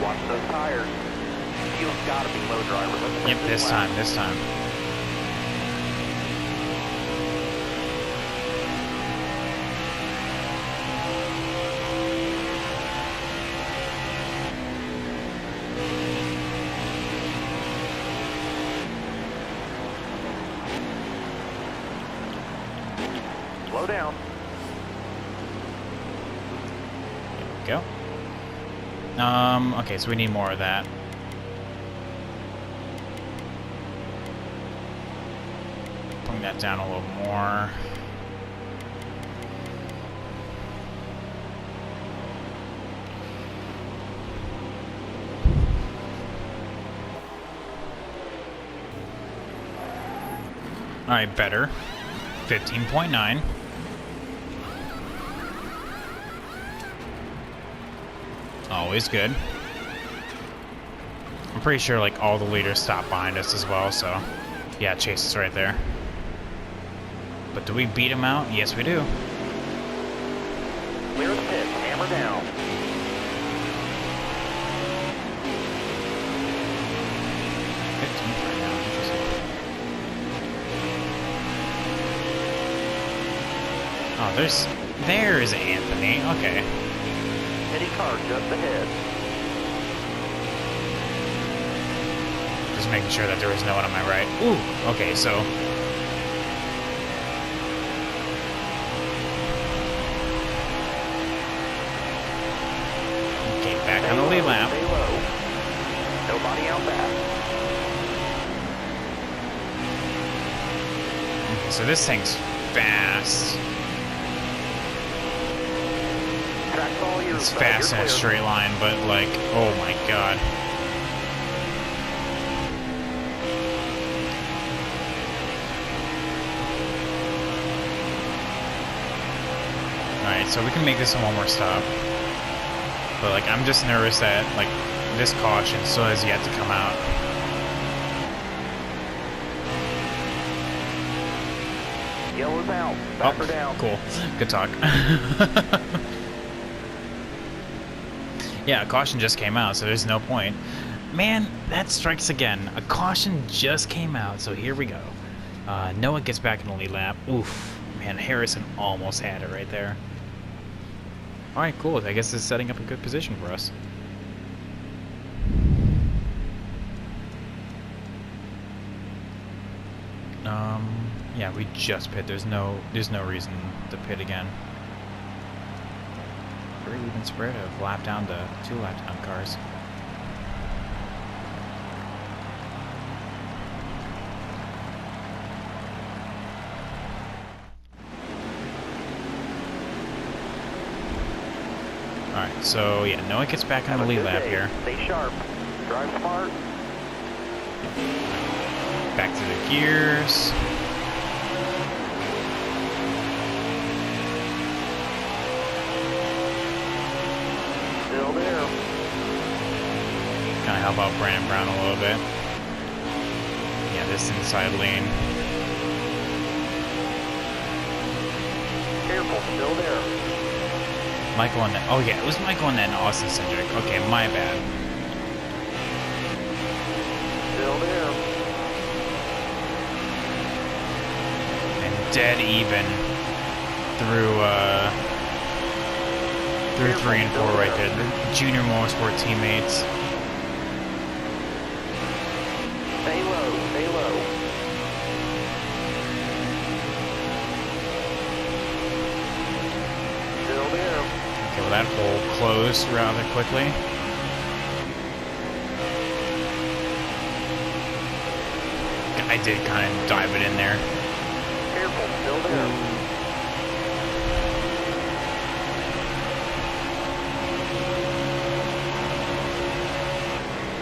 Watch those tires. You've got to be low driver. Let's Yep, this time, this time. Slow down. Go. Okay, so we need more of that. Bring that down a little more. Alright, better. 15.9. Always good. I'm pretty sure like all the leaders stopped behind us as well, so yeah, Chase is right there. But do we beat him out? Yes, we do. Clear the pit. Hammer down. Right now. Interesting. Oh, there's Anthony. Okay. Mini car just ahead. Just making sure that there was no one on my right. Ooh, okay, so... Okay, back on the lead lap. Stay low. Nobody out back. Okay, so this thing's fast. Track's all yours, It's bud. fast You're in a clear. straight line, but like, oh my god. Alright, so we can make this in one more stop. But like, I'm just nervous that like this caution still has yet to come out. Yellow's out. Back her down. Cool. Good talk. Yeah, a caution just came out, so there's no point. Man, that strikes again. A caution just came out, so here we go. Noah gets back in the lead lap. Oof. Man, Harrison almost had it right there. Alright, cool. I guess this is setting up a good position for us. Yeah, we just pit. There's no reason to pit again. Very even spread of lap down to 2 lap down cars. Alright, so yeah, Noah gets back on the lead lap here. Stay sharp. Drive smart. Back to the gears. Still there. Kind of help out Brandon Brown a little bit. Yeah, this inside lane. Careful. Still there. Michael and oh yeah, it was Michael and then Austin Cindric. Okay, my bad. Still there. And dead even through 3 and 4 right there. The junior motorsport teammates. Stay low. Stay low. Still there. Okay, well that hole closed rather quickly. I did kind of dive it in there. Careful. Still there.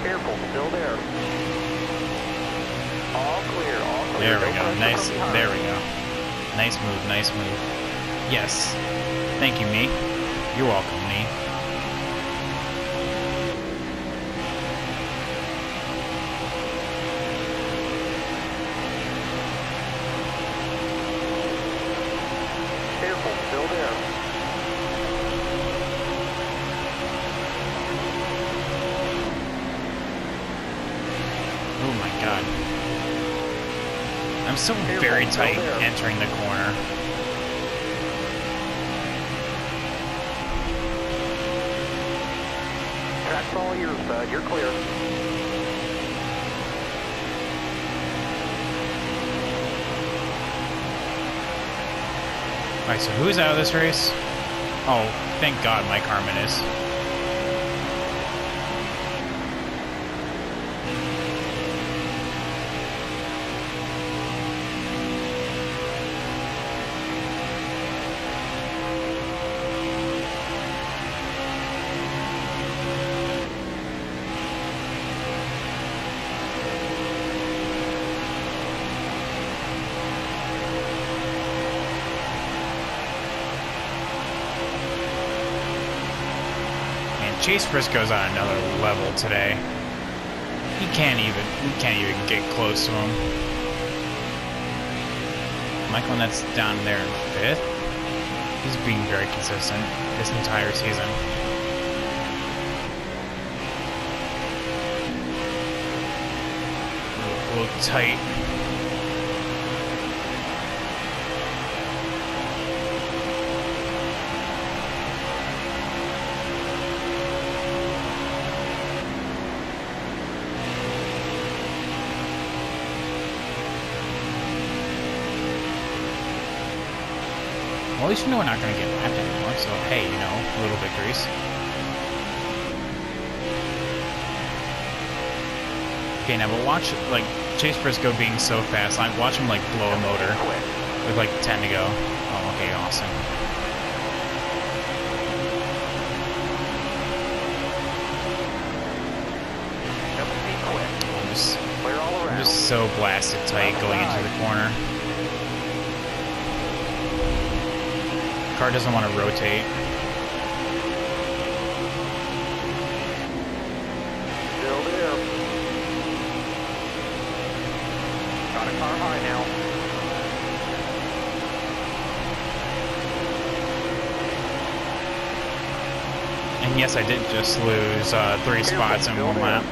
Careful. Still there. All clear. All clear. There we No go. pressure Nice. from behind. There we go. Nice move. Nice move. Yes. Thank you, me. You're welcome, me. Careful. Still there. Oh my god. I'm still very tight entering the corner. Track's all yours, bud. You're clear. Alright, so who's out of this race? Oh, thank God Mike Harmon is. Chase Briscoe's on another level today. We can't even get close to him. Michael Nett's down there in 5th. He's being very consistent this entire season. A little tight. Well, at least you know we're not going to get lapped anymore, so hey, you know, little victories. Okay, now but watch, like, Chase Briscoe being so fast, like, watch him, like, blow a motor with, like, 10 to go. Oh, okay, awesome. I'm just so blasted tight going into the corner. Car doesn't want to rotate. Still there. Got a car high now. And yes, I did just lose 3 spots in 1 lap.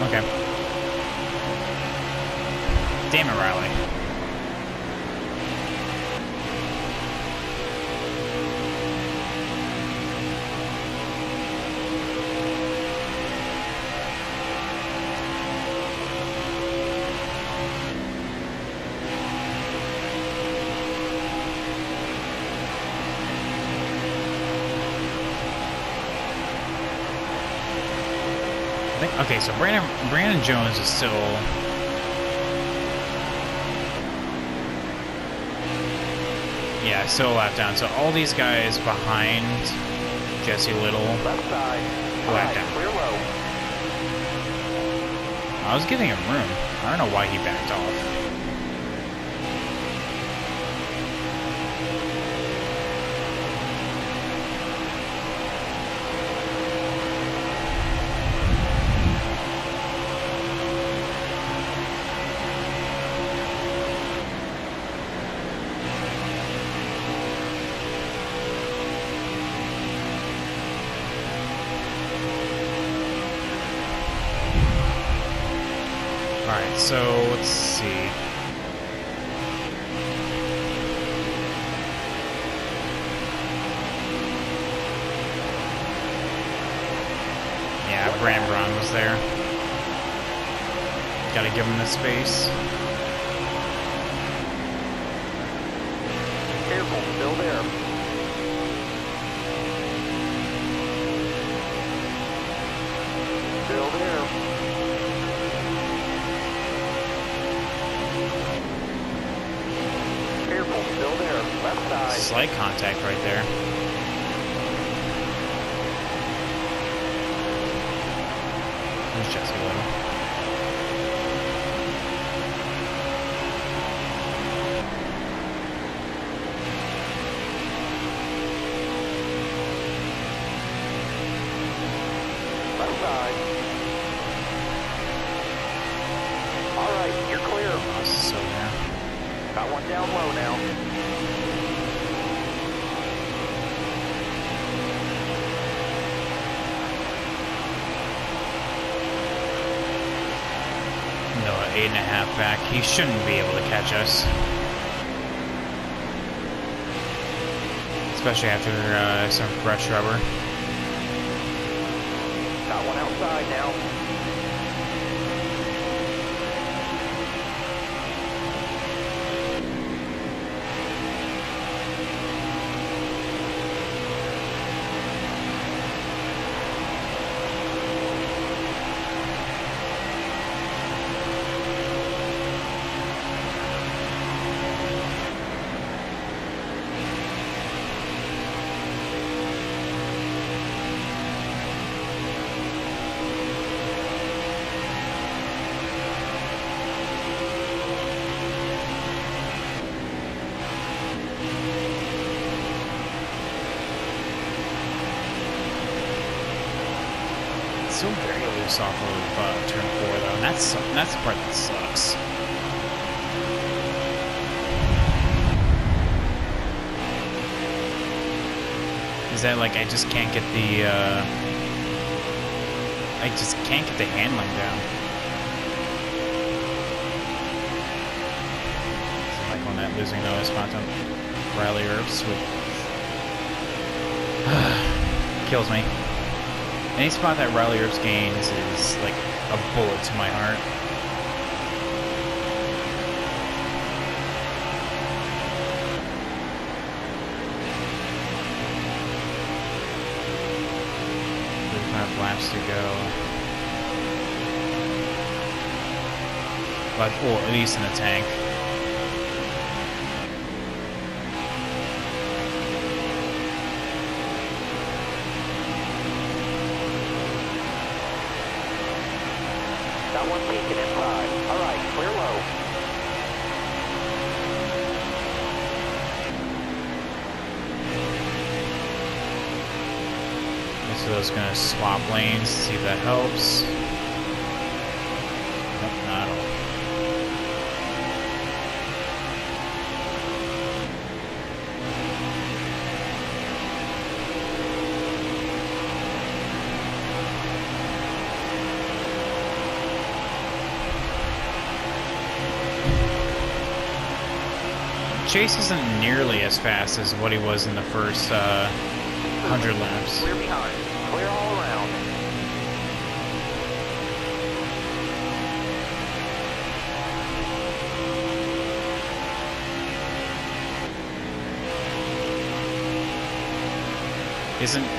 Okay. Damn it, Riley. Okay, so Brandon Jones is still... Yeah, still a lap down. So all these guys behind Jesse Little, lap down. I was giving him room. I don't know why he backed off. Alright, so let's see. Yeah, Brand Braun was there. Gotta give him the space. Careful, still there. Still there. Still there, left side. Slight contact right there. There's Jesse Little. Left side. All right, you're clear. Oh, so there. Got one down low now. No, 8.5 back. He shouldn't be able to catch us. Especially after some fresh rubber. Got one outside now. Still very loose off of turn 4 though, and that's the part that sucks. Is that like I just can't get I just can't get the handling down. Like on that losing though, spot on Riley Earps with kills me. Any spot that Riley Earps gains is like a bullet to my heart. Laps to go. But, well, at least in the tank. Got one peeking inside. All right, clear low. So I was gonna swap lanes, see if that helps. Nope, not at all. Chase isn't nearly as fast as what he was in the first 100 laps. Clear behind. Clear all around.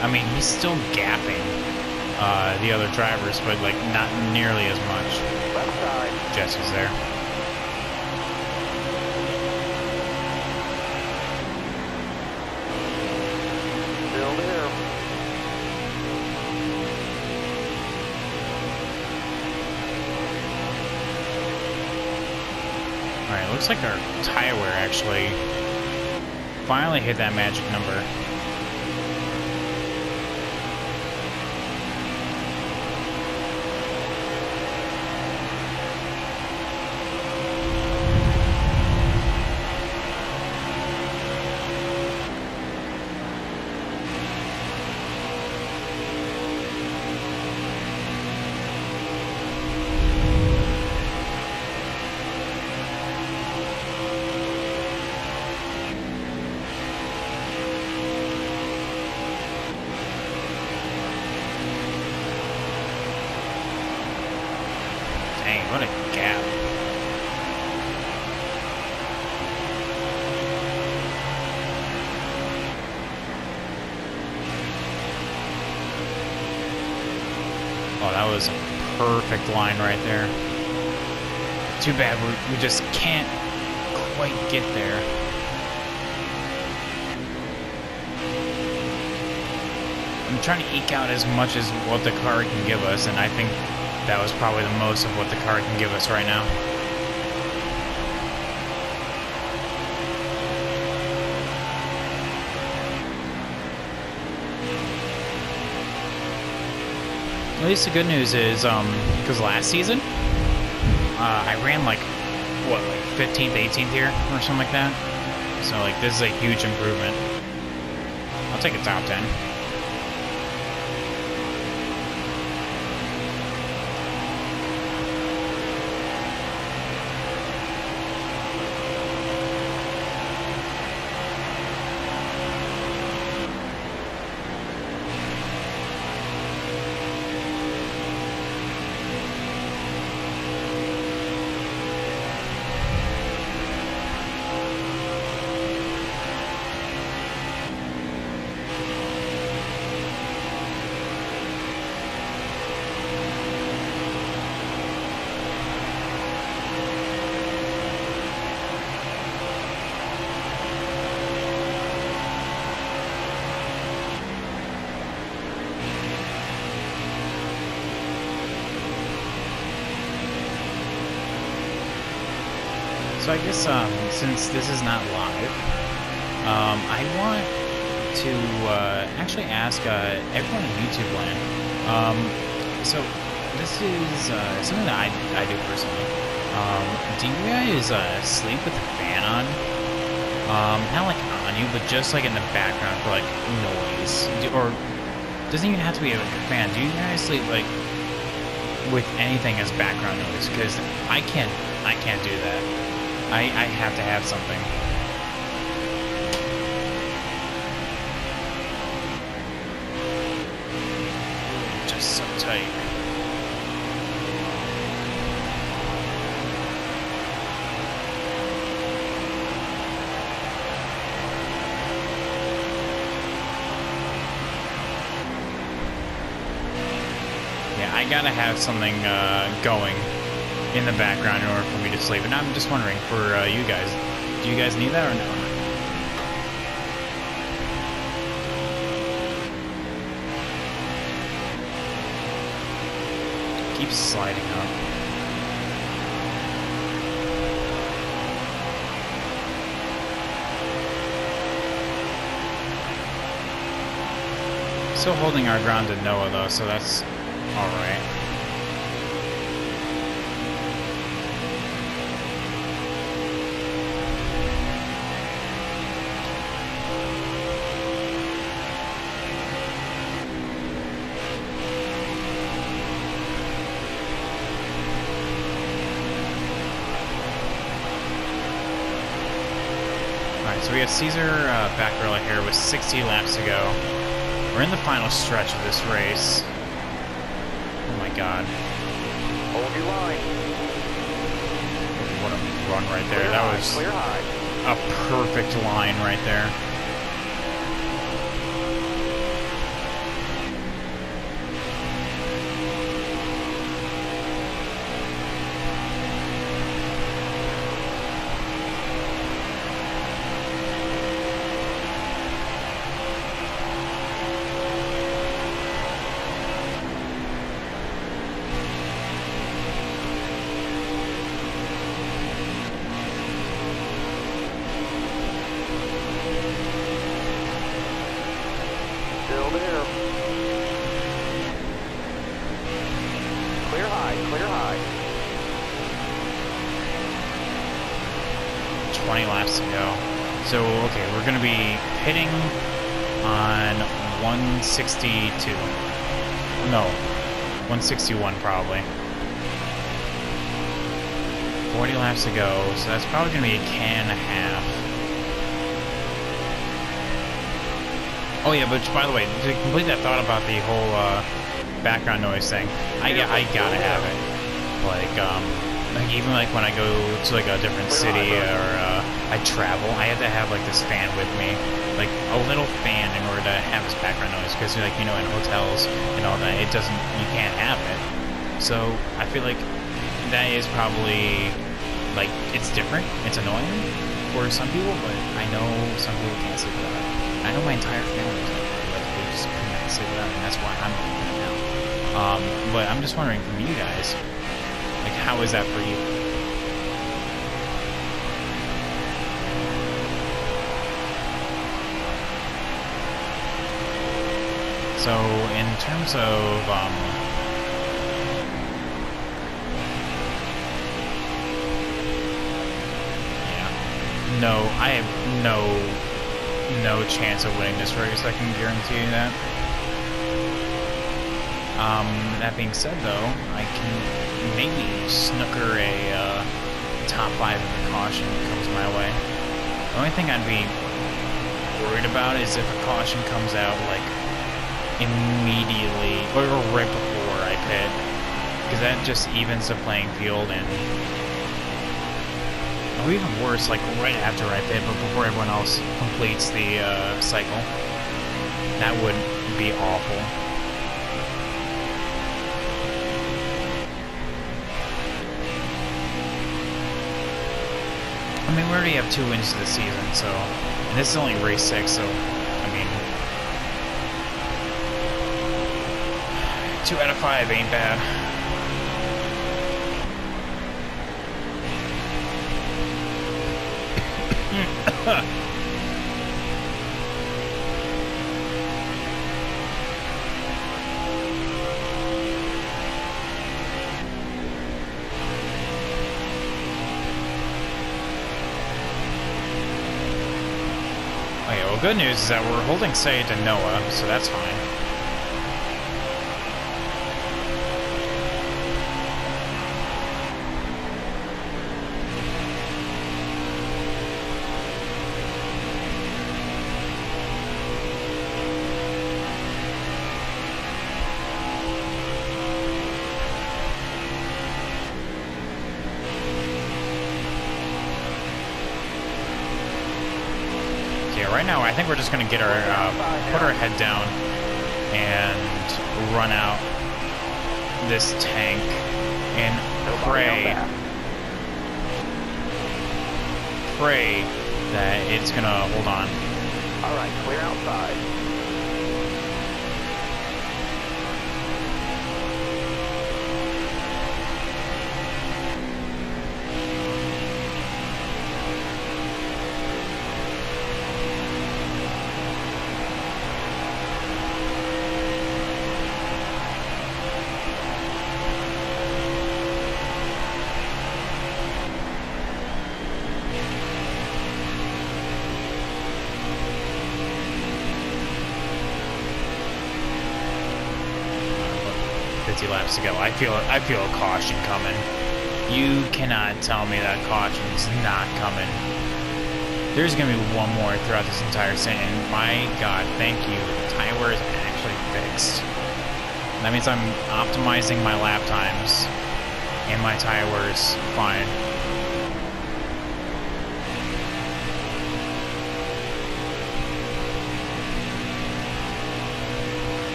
I mean, he's still gapping the other drivers, but like not nearly as much. Left side. Jesse's there. Still there. Alright, looks like our tire wear actually finally hit that magic number. Dang, what a gap. Oh, that was a perfect line right there. Too bad we just can't quite get there. I'm trying to eke out as much as what the car can give us, and I think that was probably the most of what the car can give us right now. At least the good news is, because last season, I ran like, what, like 15th, 18th here, or something like that. So, like, this is a huge improvement. I'll take a top 10. So I guess since this is not live, I want to actually ask everyone in YouTube land. So this is something that I do personally. Do you guys sleep with the fan on? Not like on you, but just like in the background for like noise, or doesn't even have to be like a fan. Do you guys sleep like with anything as background noise, because I can't do that. I have to have something. Just so tight. I gotta have something going in the background in order for me to sleep. And I'm just wondering, for you guys, do you guys need that or no? Keeps sliding up. Still holding our ground to Noah though, so that's alright. Alright, so we have Caesar back early here with 60 laps to go. We're in the final stretch of this race. Oh my god. Hold your line. What a run right there. Clear That high, was clear high. a perfect line right there. Still there. Clear high, clear high. 20 laps to go. So, okay, we're going to be pitting on 162. No, 161 probably. 40 laps to go, so that's probably going to be a can and a half. Oh yeah, but by the way, to complete that thought about the whole background noise thing, I gotta have it. Like even like when I go to like a different city or I travel, I have to have like this fan with me, like a little fan in order to have this background noise, because like, you know, in hotels and all that, it doesn't, you can't have it. So I feel like that is probably, like, it's different, it's annoying for some people, but I know some people can't sleep without it. I know my entire family is like they just couldn't sleep without it, and that's why I'm doing it now. But I'm just wondering from you guys, like, how is that for you? So in terms of no, I have no chance of winning this race, I can guarantee you that. That being said though, I can maybe snooker a top 5 if a caution comes my way. The only thing I'd be worried about is if a caution comes out like immediately or right before I pit, because that just evens the playing field, and or even worse, like right after I pit, but before everyone else completes the cycle. That would be awful. I mean, we already have 2 wins this season, so, and this is only race 6, so, I mean, 2 out of 5 ain't bad. Okay, well, good news is that we're holding steady to Noah, so that's fine. right now I think we're just gonna get our put our head down and run out this tank and pray that it's gonna hold on. All right, clear outside. Laps to go. I feel a caution coming. You cannot tell me that caution's not coming. There's gonna be one more throughout this entire stint, and my God, thank you. The tire wear is actually fixed. That means I'm optimizing my lap times, and my tire wear is fine.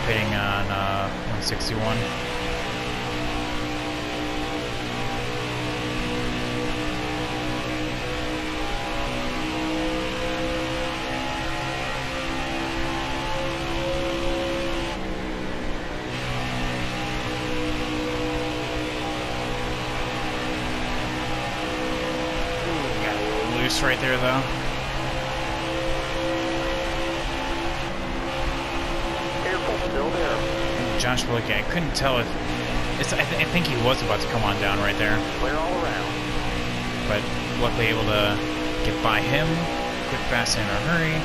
Pitting on 161. Got a little loose right there, though. Still there. Josh Wilkie, I couldn't tell if I think he was about to come on down right there. Clear all around. But luckily able to get by him, quick, fast, in a hurry.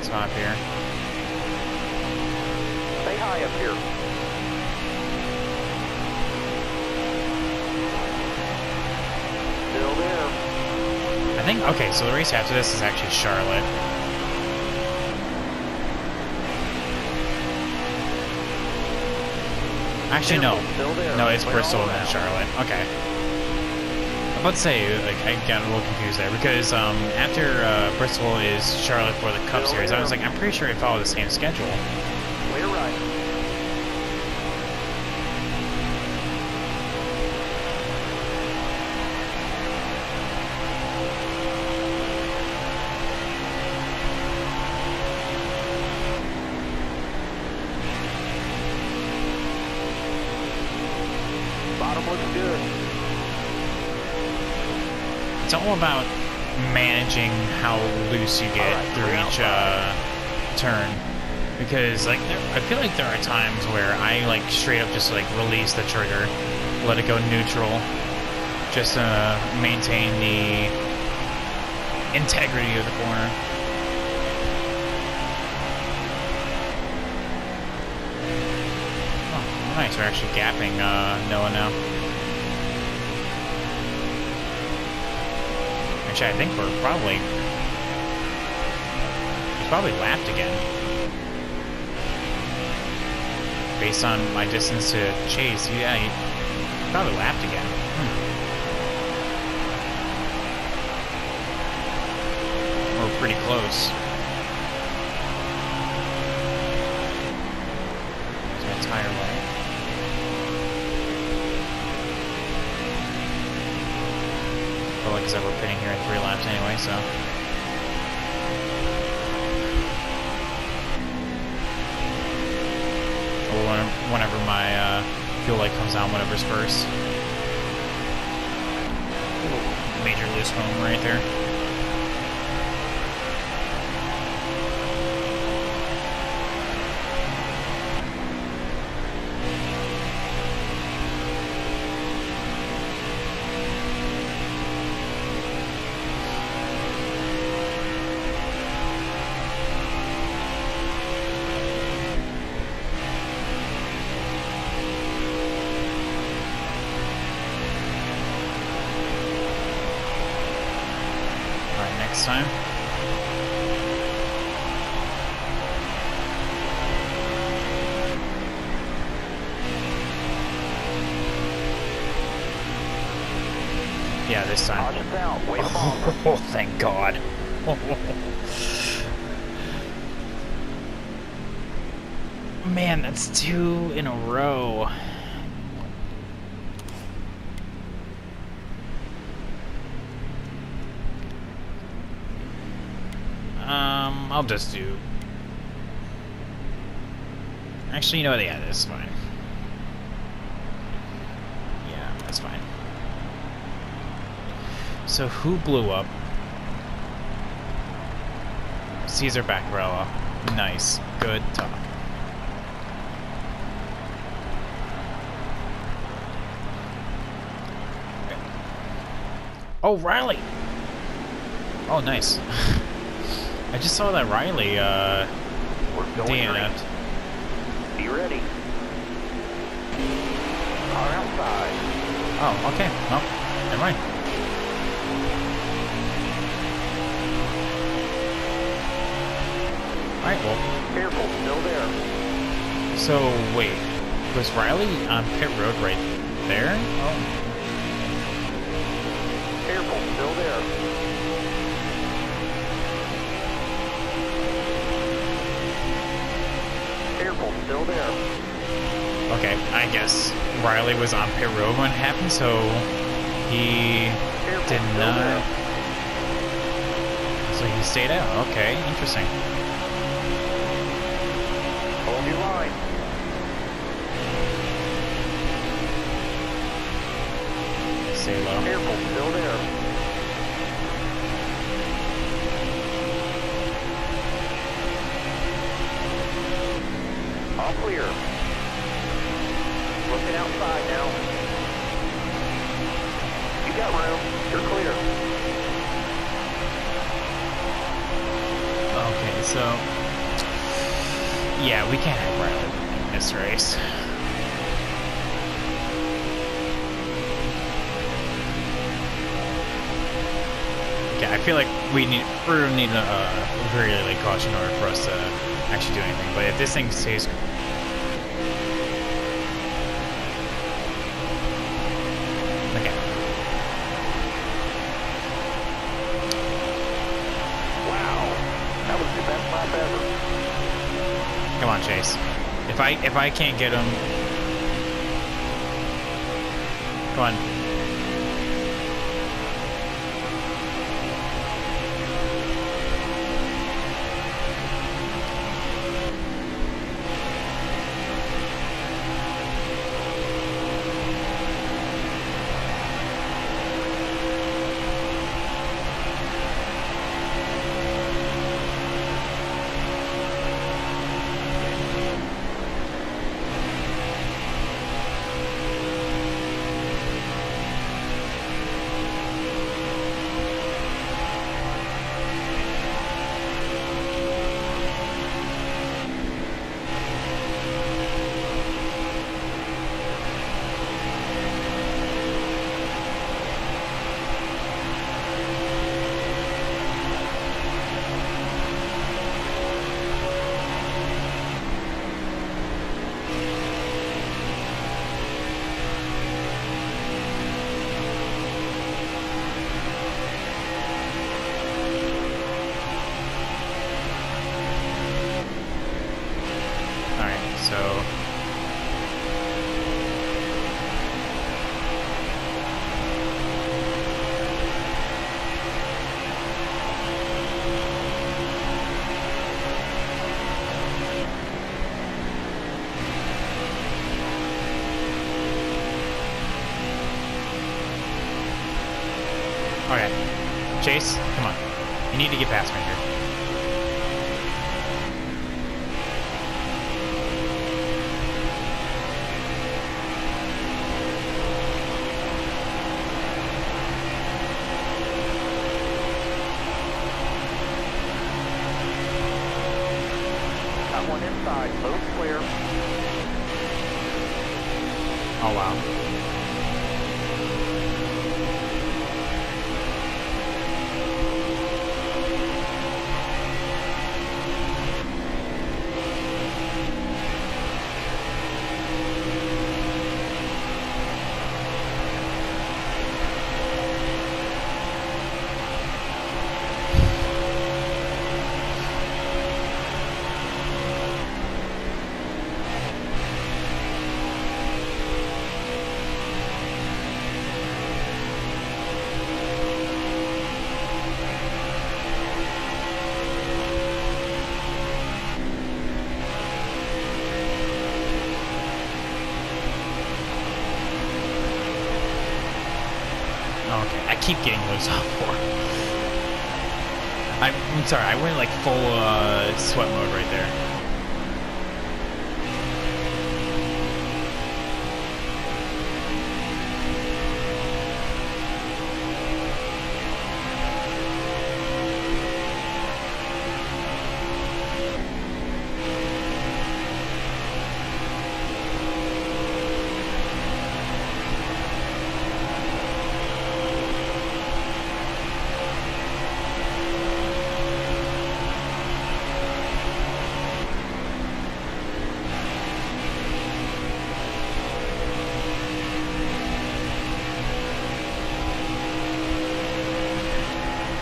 Top here. Stay high up here. Still there. I think, okay, so the race after this is actually Charlotte. Actually, no. No, it's Bristol and then Charlotte. Okay. I was about to say, like, I got a little confused there because after Bristol is Charlotte for the Cup Series. I was like, I'm pretty sure it followed the same schedule. Clear right. Bottom looks good. It's all about managing how loose you get through each turn, because like I feel like there are times where I like straight up just like release the trigger, let it go neutral, just to maintain the integrity of the corner. Oh, nice, we're actually gapping Noah now. Actually, I think we're probably... He's probably lapped again. Based on my distance to Chase, yeah, he probably lapped again. We're pretty close. There's my tire light. But like I said, we're pitting here at 3 laps anyway, so. my fuel light comes on, whatever's first. Major loose home right there. Time. Yeah, this time. Oh, thank God. Man, that's 2 in a row. I'll just do... Actually, you know what? Yeah, that's fine. Yeah, that's fine. So, who blew up? Caesar Baccarella. Nice. Good talk. Oh, Riley! Oh, nice. I just saw that Riley, We're going DNF'd. Be ready. Car outside. Oh, okay. Well, never mind. Alright, well. Careful, still there. So, wait. Was Riley on pit road right there? Oh. Careful, still there. Still there. Okay, I guess Riley was on pit road when it happened, so he did not. So he stayed out. Okay, interesting. Hold your line. Stay low. Careful, still there. All clear. Looking outside now. You got room. You're clear. Okay, so yeah, we can't have Riley in this race. Okay, I feel like we're need a very late caution in order for us to actually do anything. But if this thing stays, okay. Wow, that was the best lap ever. Come on, Chase. If I can't get him, come on. Okay. Chase, come on. You need to get past me here. Got one inside, both clear. Oh, wow. Okay, I keep getting those off for. I'm sorry, I went like full sweat mode right there.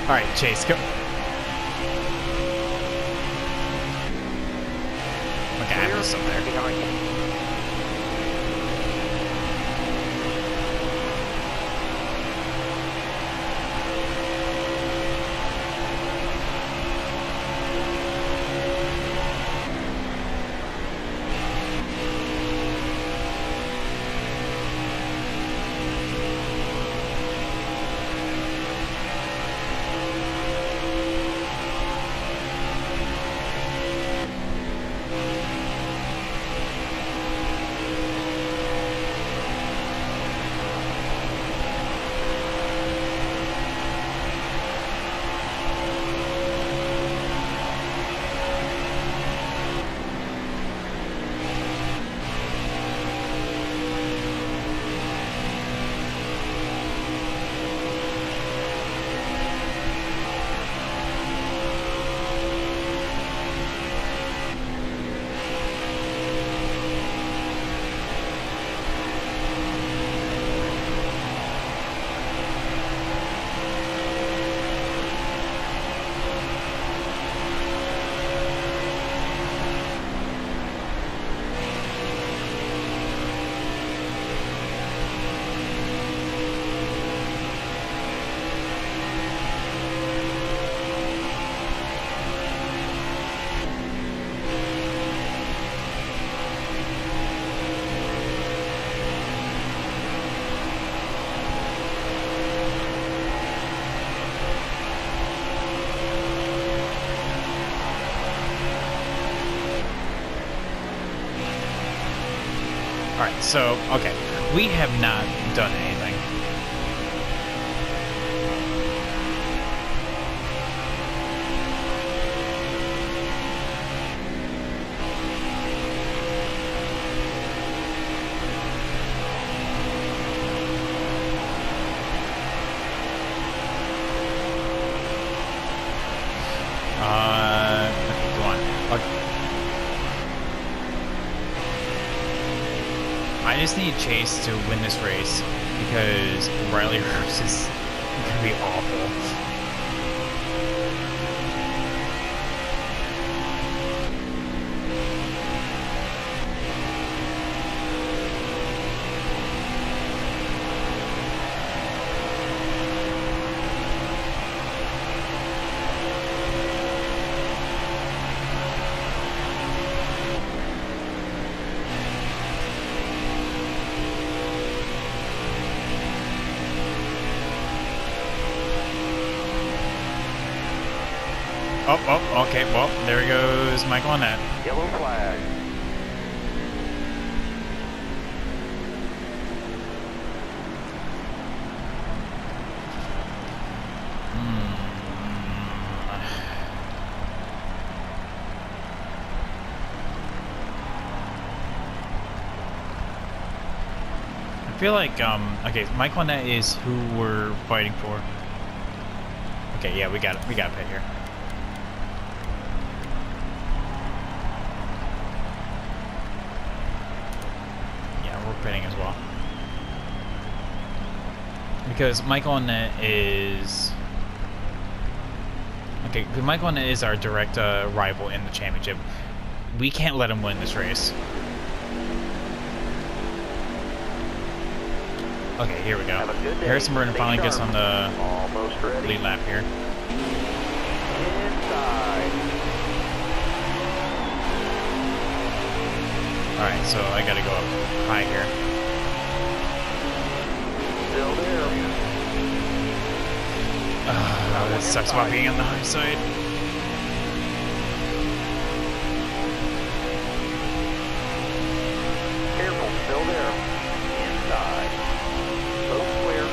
All right, Chase, go. Okay, I missed some there. Behind you. All right, so okay, we have not done anything. Go on. I just need Chase to win this race because Riley Hurst is gonna be awful. Oh, okay, well, there goes Michael on that. Yellow flag. I feel like, okay, Michael on that is who we're fighting for. Okay, yeah, we got it. We got pit here. Yeah, we're pitting as well. Because Michael on that is... Okay, Michael on that is our direct rival in the championship. We can't let him win this race. Okay, here we go. Harrison Burton finally gets on the lead lap here. Inside. Alright, so I gotta go up high here. Still there. That sucks about being on the high side. Careful, still there. Inside. Both clear.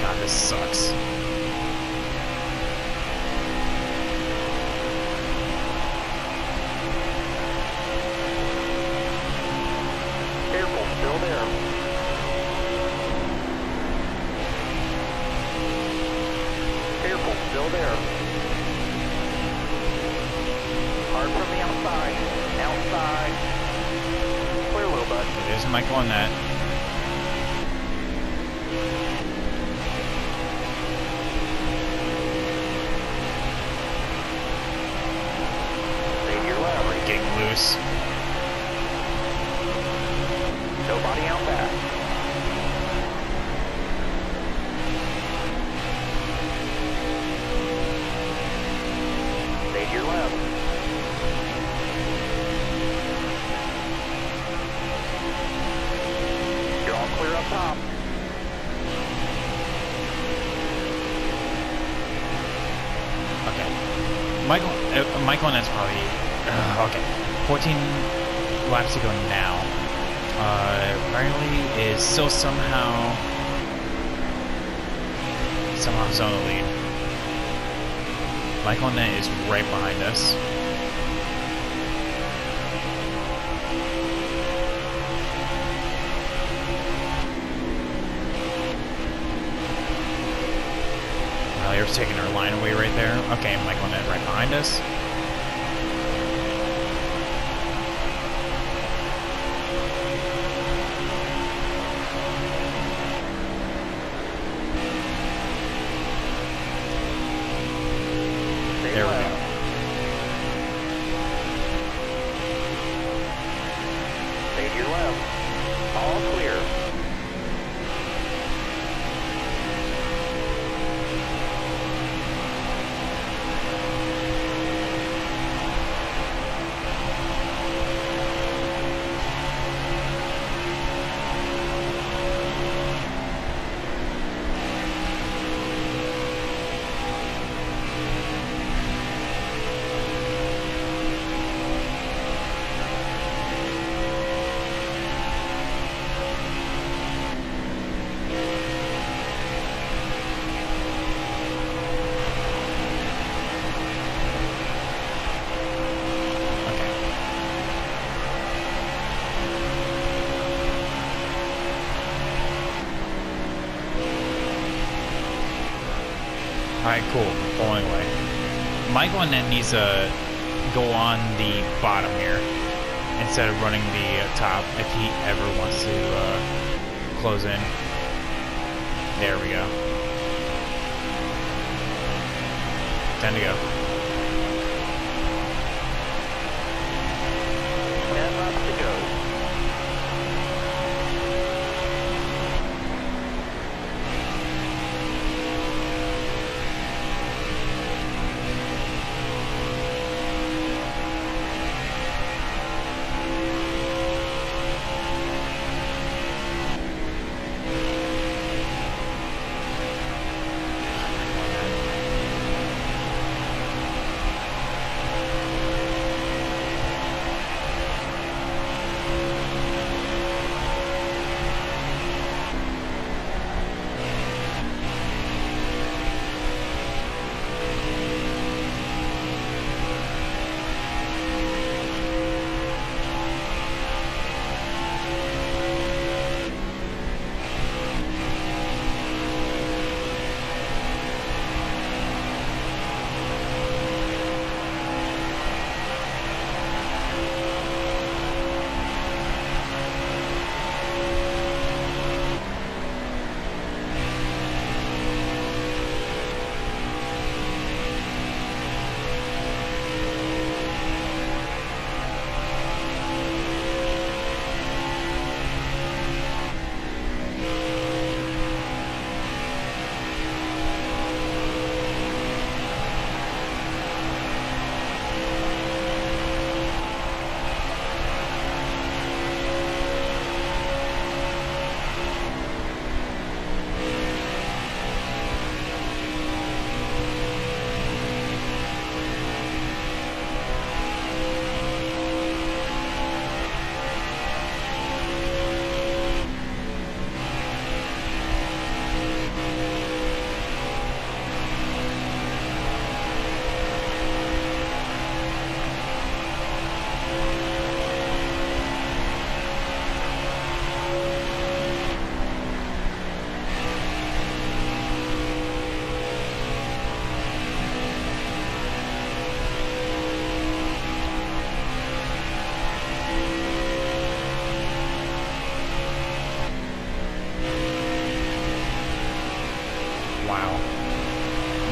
God, this sucks. Careful, still there. Careful, still there. Hard from the outside. Outside. Clear, little bud. There's Michael on that. Save your left. Getting loose. Nobody out back. Save your left. You're all clear up top. Okay. Michael on that's probably... okay. 14 laps to go now. Riley is still somehow he's on the lead. Michael on that is right behind us. Riley's taking our line away right there. Okay, Michael on that right behind us. There we go. Save your left. All clear. Alright, cool. Pulling away. Michael on that needs to go on the bottom here instead of running the top if he ever wants to close in. There we go. 10 to go. 10 laps to go.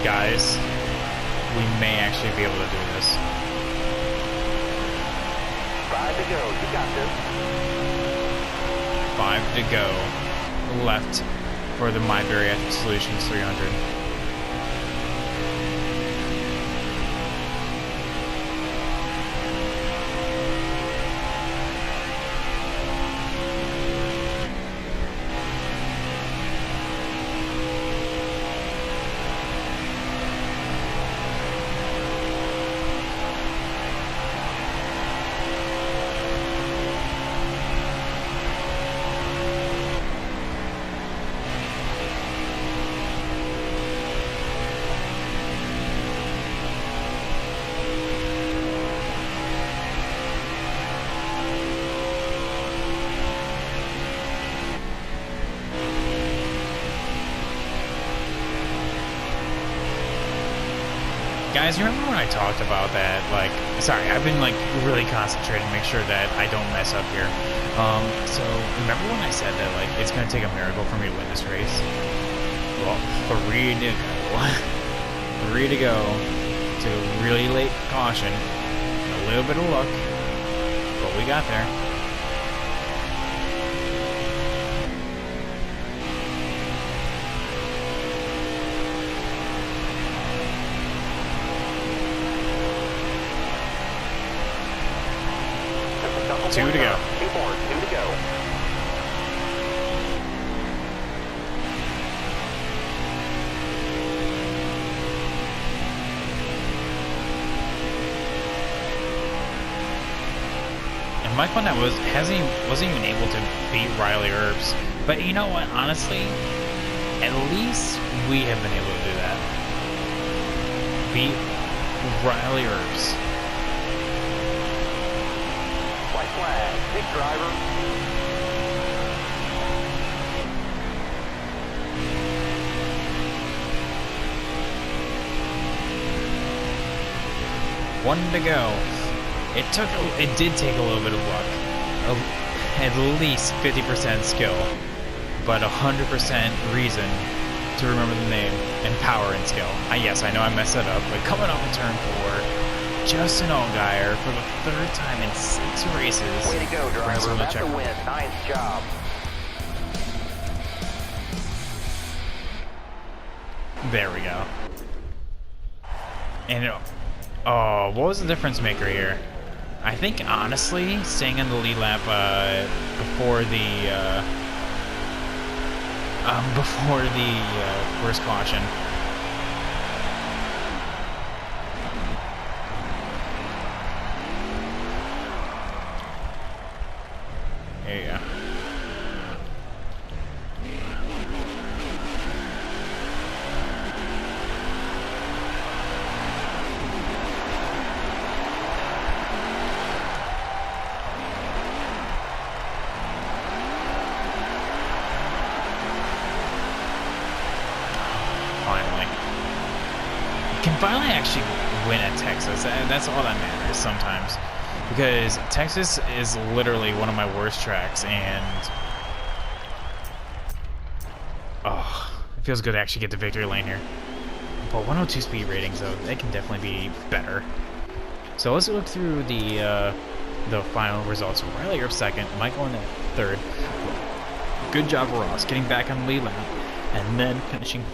guys, we may actually be able to do this. 5 to go. You got this. 5 to go left for the My Bariatric Solutions 300. Guys, you remember when I talked about that? Like, sorry, I've been like really concentrating to make sure that I don't mess up here. So remember when I said that like it's gonna take a miracle for me to win this race? Well, 3 to go. 3 to go to really late caution. A little bit of luck, but we got there. Two to go. 2 more. 2 to go. And Mike on that wasn't even able to beat Riley Herbs. But you know what? Honestly, at least we have been able to do that. Beat Riley Herbs. White flag. Big driver. One to go. It did take a little bit of luck. At least 50% skill, but 100% reason to remember the name and power and skill. Yes, I know I messed that up, but coming off of turn 4, Justin Allgaier for the 3rd time in 6 races. Way to go, driver. That's a win. Nice job. There we go. And oh, what was the difference maker here? I think honestly, staying in the lead lap before the first caution. There you go. Can finally actually win at Texas. That's all that matters sometimes. Because Texas is literally one of my worst tracks, and oh, it feels good to actually get the victory lane here. But 102 speed ratings, though, they can definitely be better. So let's look through the final results. Riley Earp 2nd, Michael in 3rd. Good job, Ross, getting back on the lead lap, and then finishing 4th.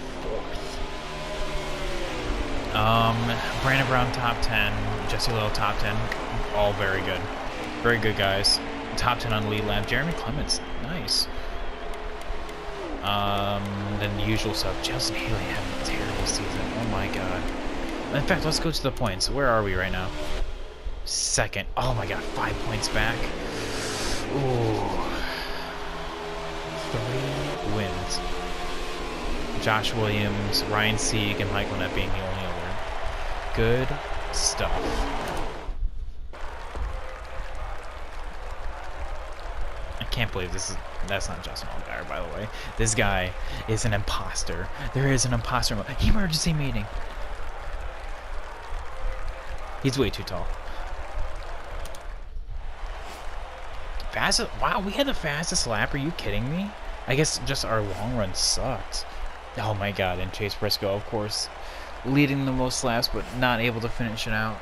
Brandon Brown top 10, Jesse Little top 10, all very good. Very good guys. Top 10 on the lead lap. Jeremy Clements, nice. Then the usual stuff. Justin Haley having a terrible season. Oh my god. In fact, let's go to the points. Where are we right now? 2nd. Oh my god, 5 points back. Ooh. 3 wins. Josh Williams, Ryan Sieg, and Mike Lynette being the only other. Good stuff. I can't believe that's not Justin Allgaier, by the way. This guy is an imposter. There is an imposter. Emergency meeting. He's way too tall. Fastest, wow, we had the fastest lap. Are you kidding me? I guess just our long run sucked. Oh my god, and Chase Briscoe, of course. leading the most laps, but not able to finish it out.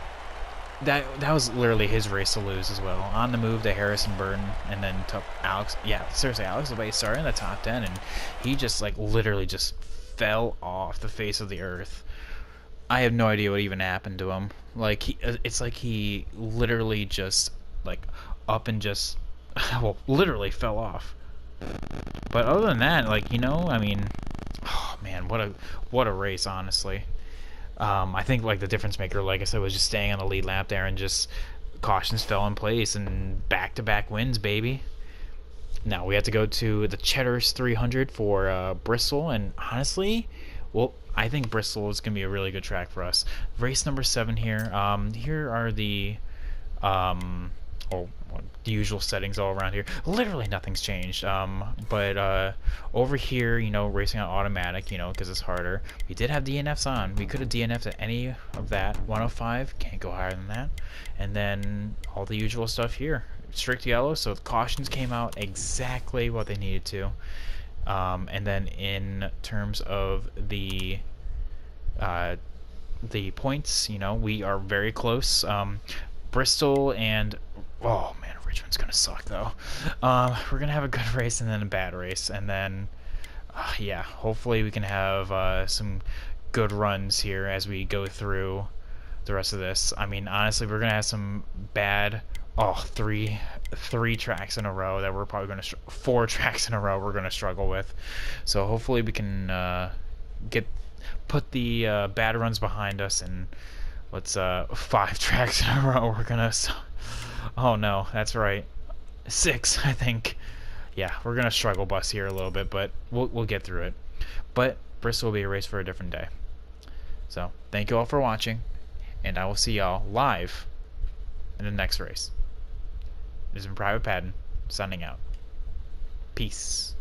That was literally his race to lose as well. On the move to Harrison Burton, and then to Alex. Yeah, seriously, Alex LeBay started in the top 10, and he just like literally just fell off the face of the earth. I have no idea what even happened to him. Like it's like he literally just like up and just well, literally fell off. But other than that, like I mean, oh man, what a race, honestly. I think like the difference maker, like I said, was just staying on the lead lap there and just cautions fell in place and back-to-back wins, baby. Now we have to go to the Cheddar's 300 for Bristol, and honestly, well, I think Bristol is gonna be a really good track for us. Race number 7 here. Here are the oh, the usual settings all around here. Literally nothing's changed. But over here, racing on automatic, because it's harder. We did have DNFs on. We could have DNF'd at any of that. 105, can't go higher than that. And then all the usual stuff here. Strict yellow, so the cautions came out exactly what they needed to. And then in terms of the points, we are very close. Bristol and oh man, Richmond's gonna suck though. We're gonna have a good race and then a bad race, and then yeah, hopefully we can have some good runs here as we go through the rest of this. I mean, honestly, we're gonna have some bad. Oh, three tracks in a row that we're probably gonna 4 tracks in a row we're gonna struggle with. So hopefully we can put the bad runs behind us, and let's 5 tracks in a row we're gonna. Oh no, that's right, 6 I think. Yeah, we're gonna struggle bus here a little bit, but we'll get through it. But Bristol will be a race for a different day. So thank you all for watching, and I will see y'all live in the next race. This has been Private Patton, signing out. Peace.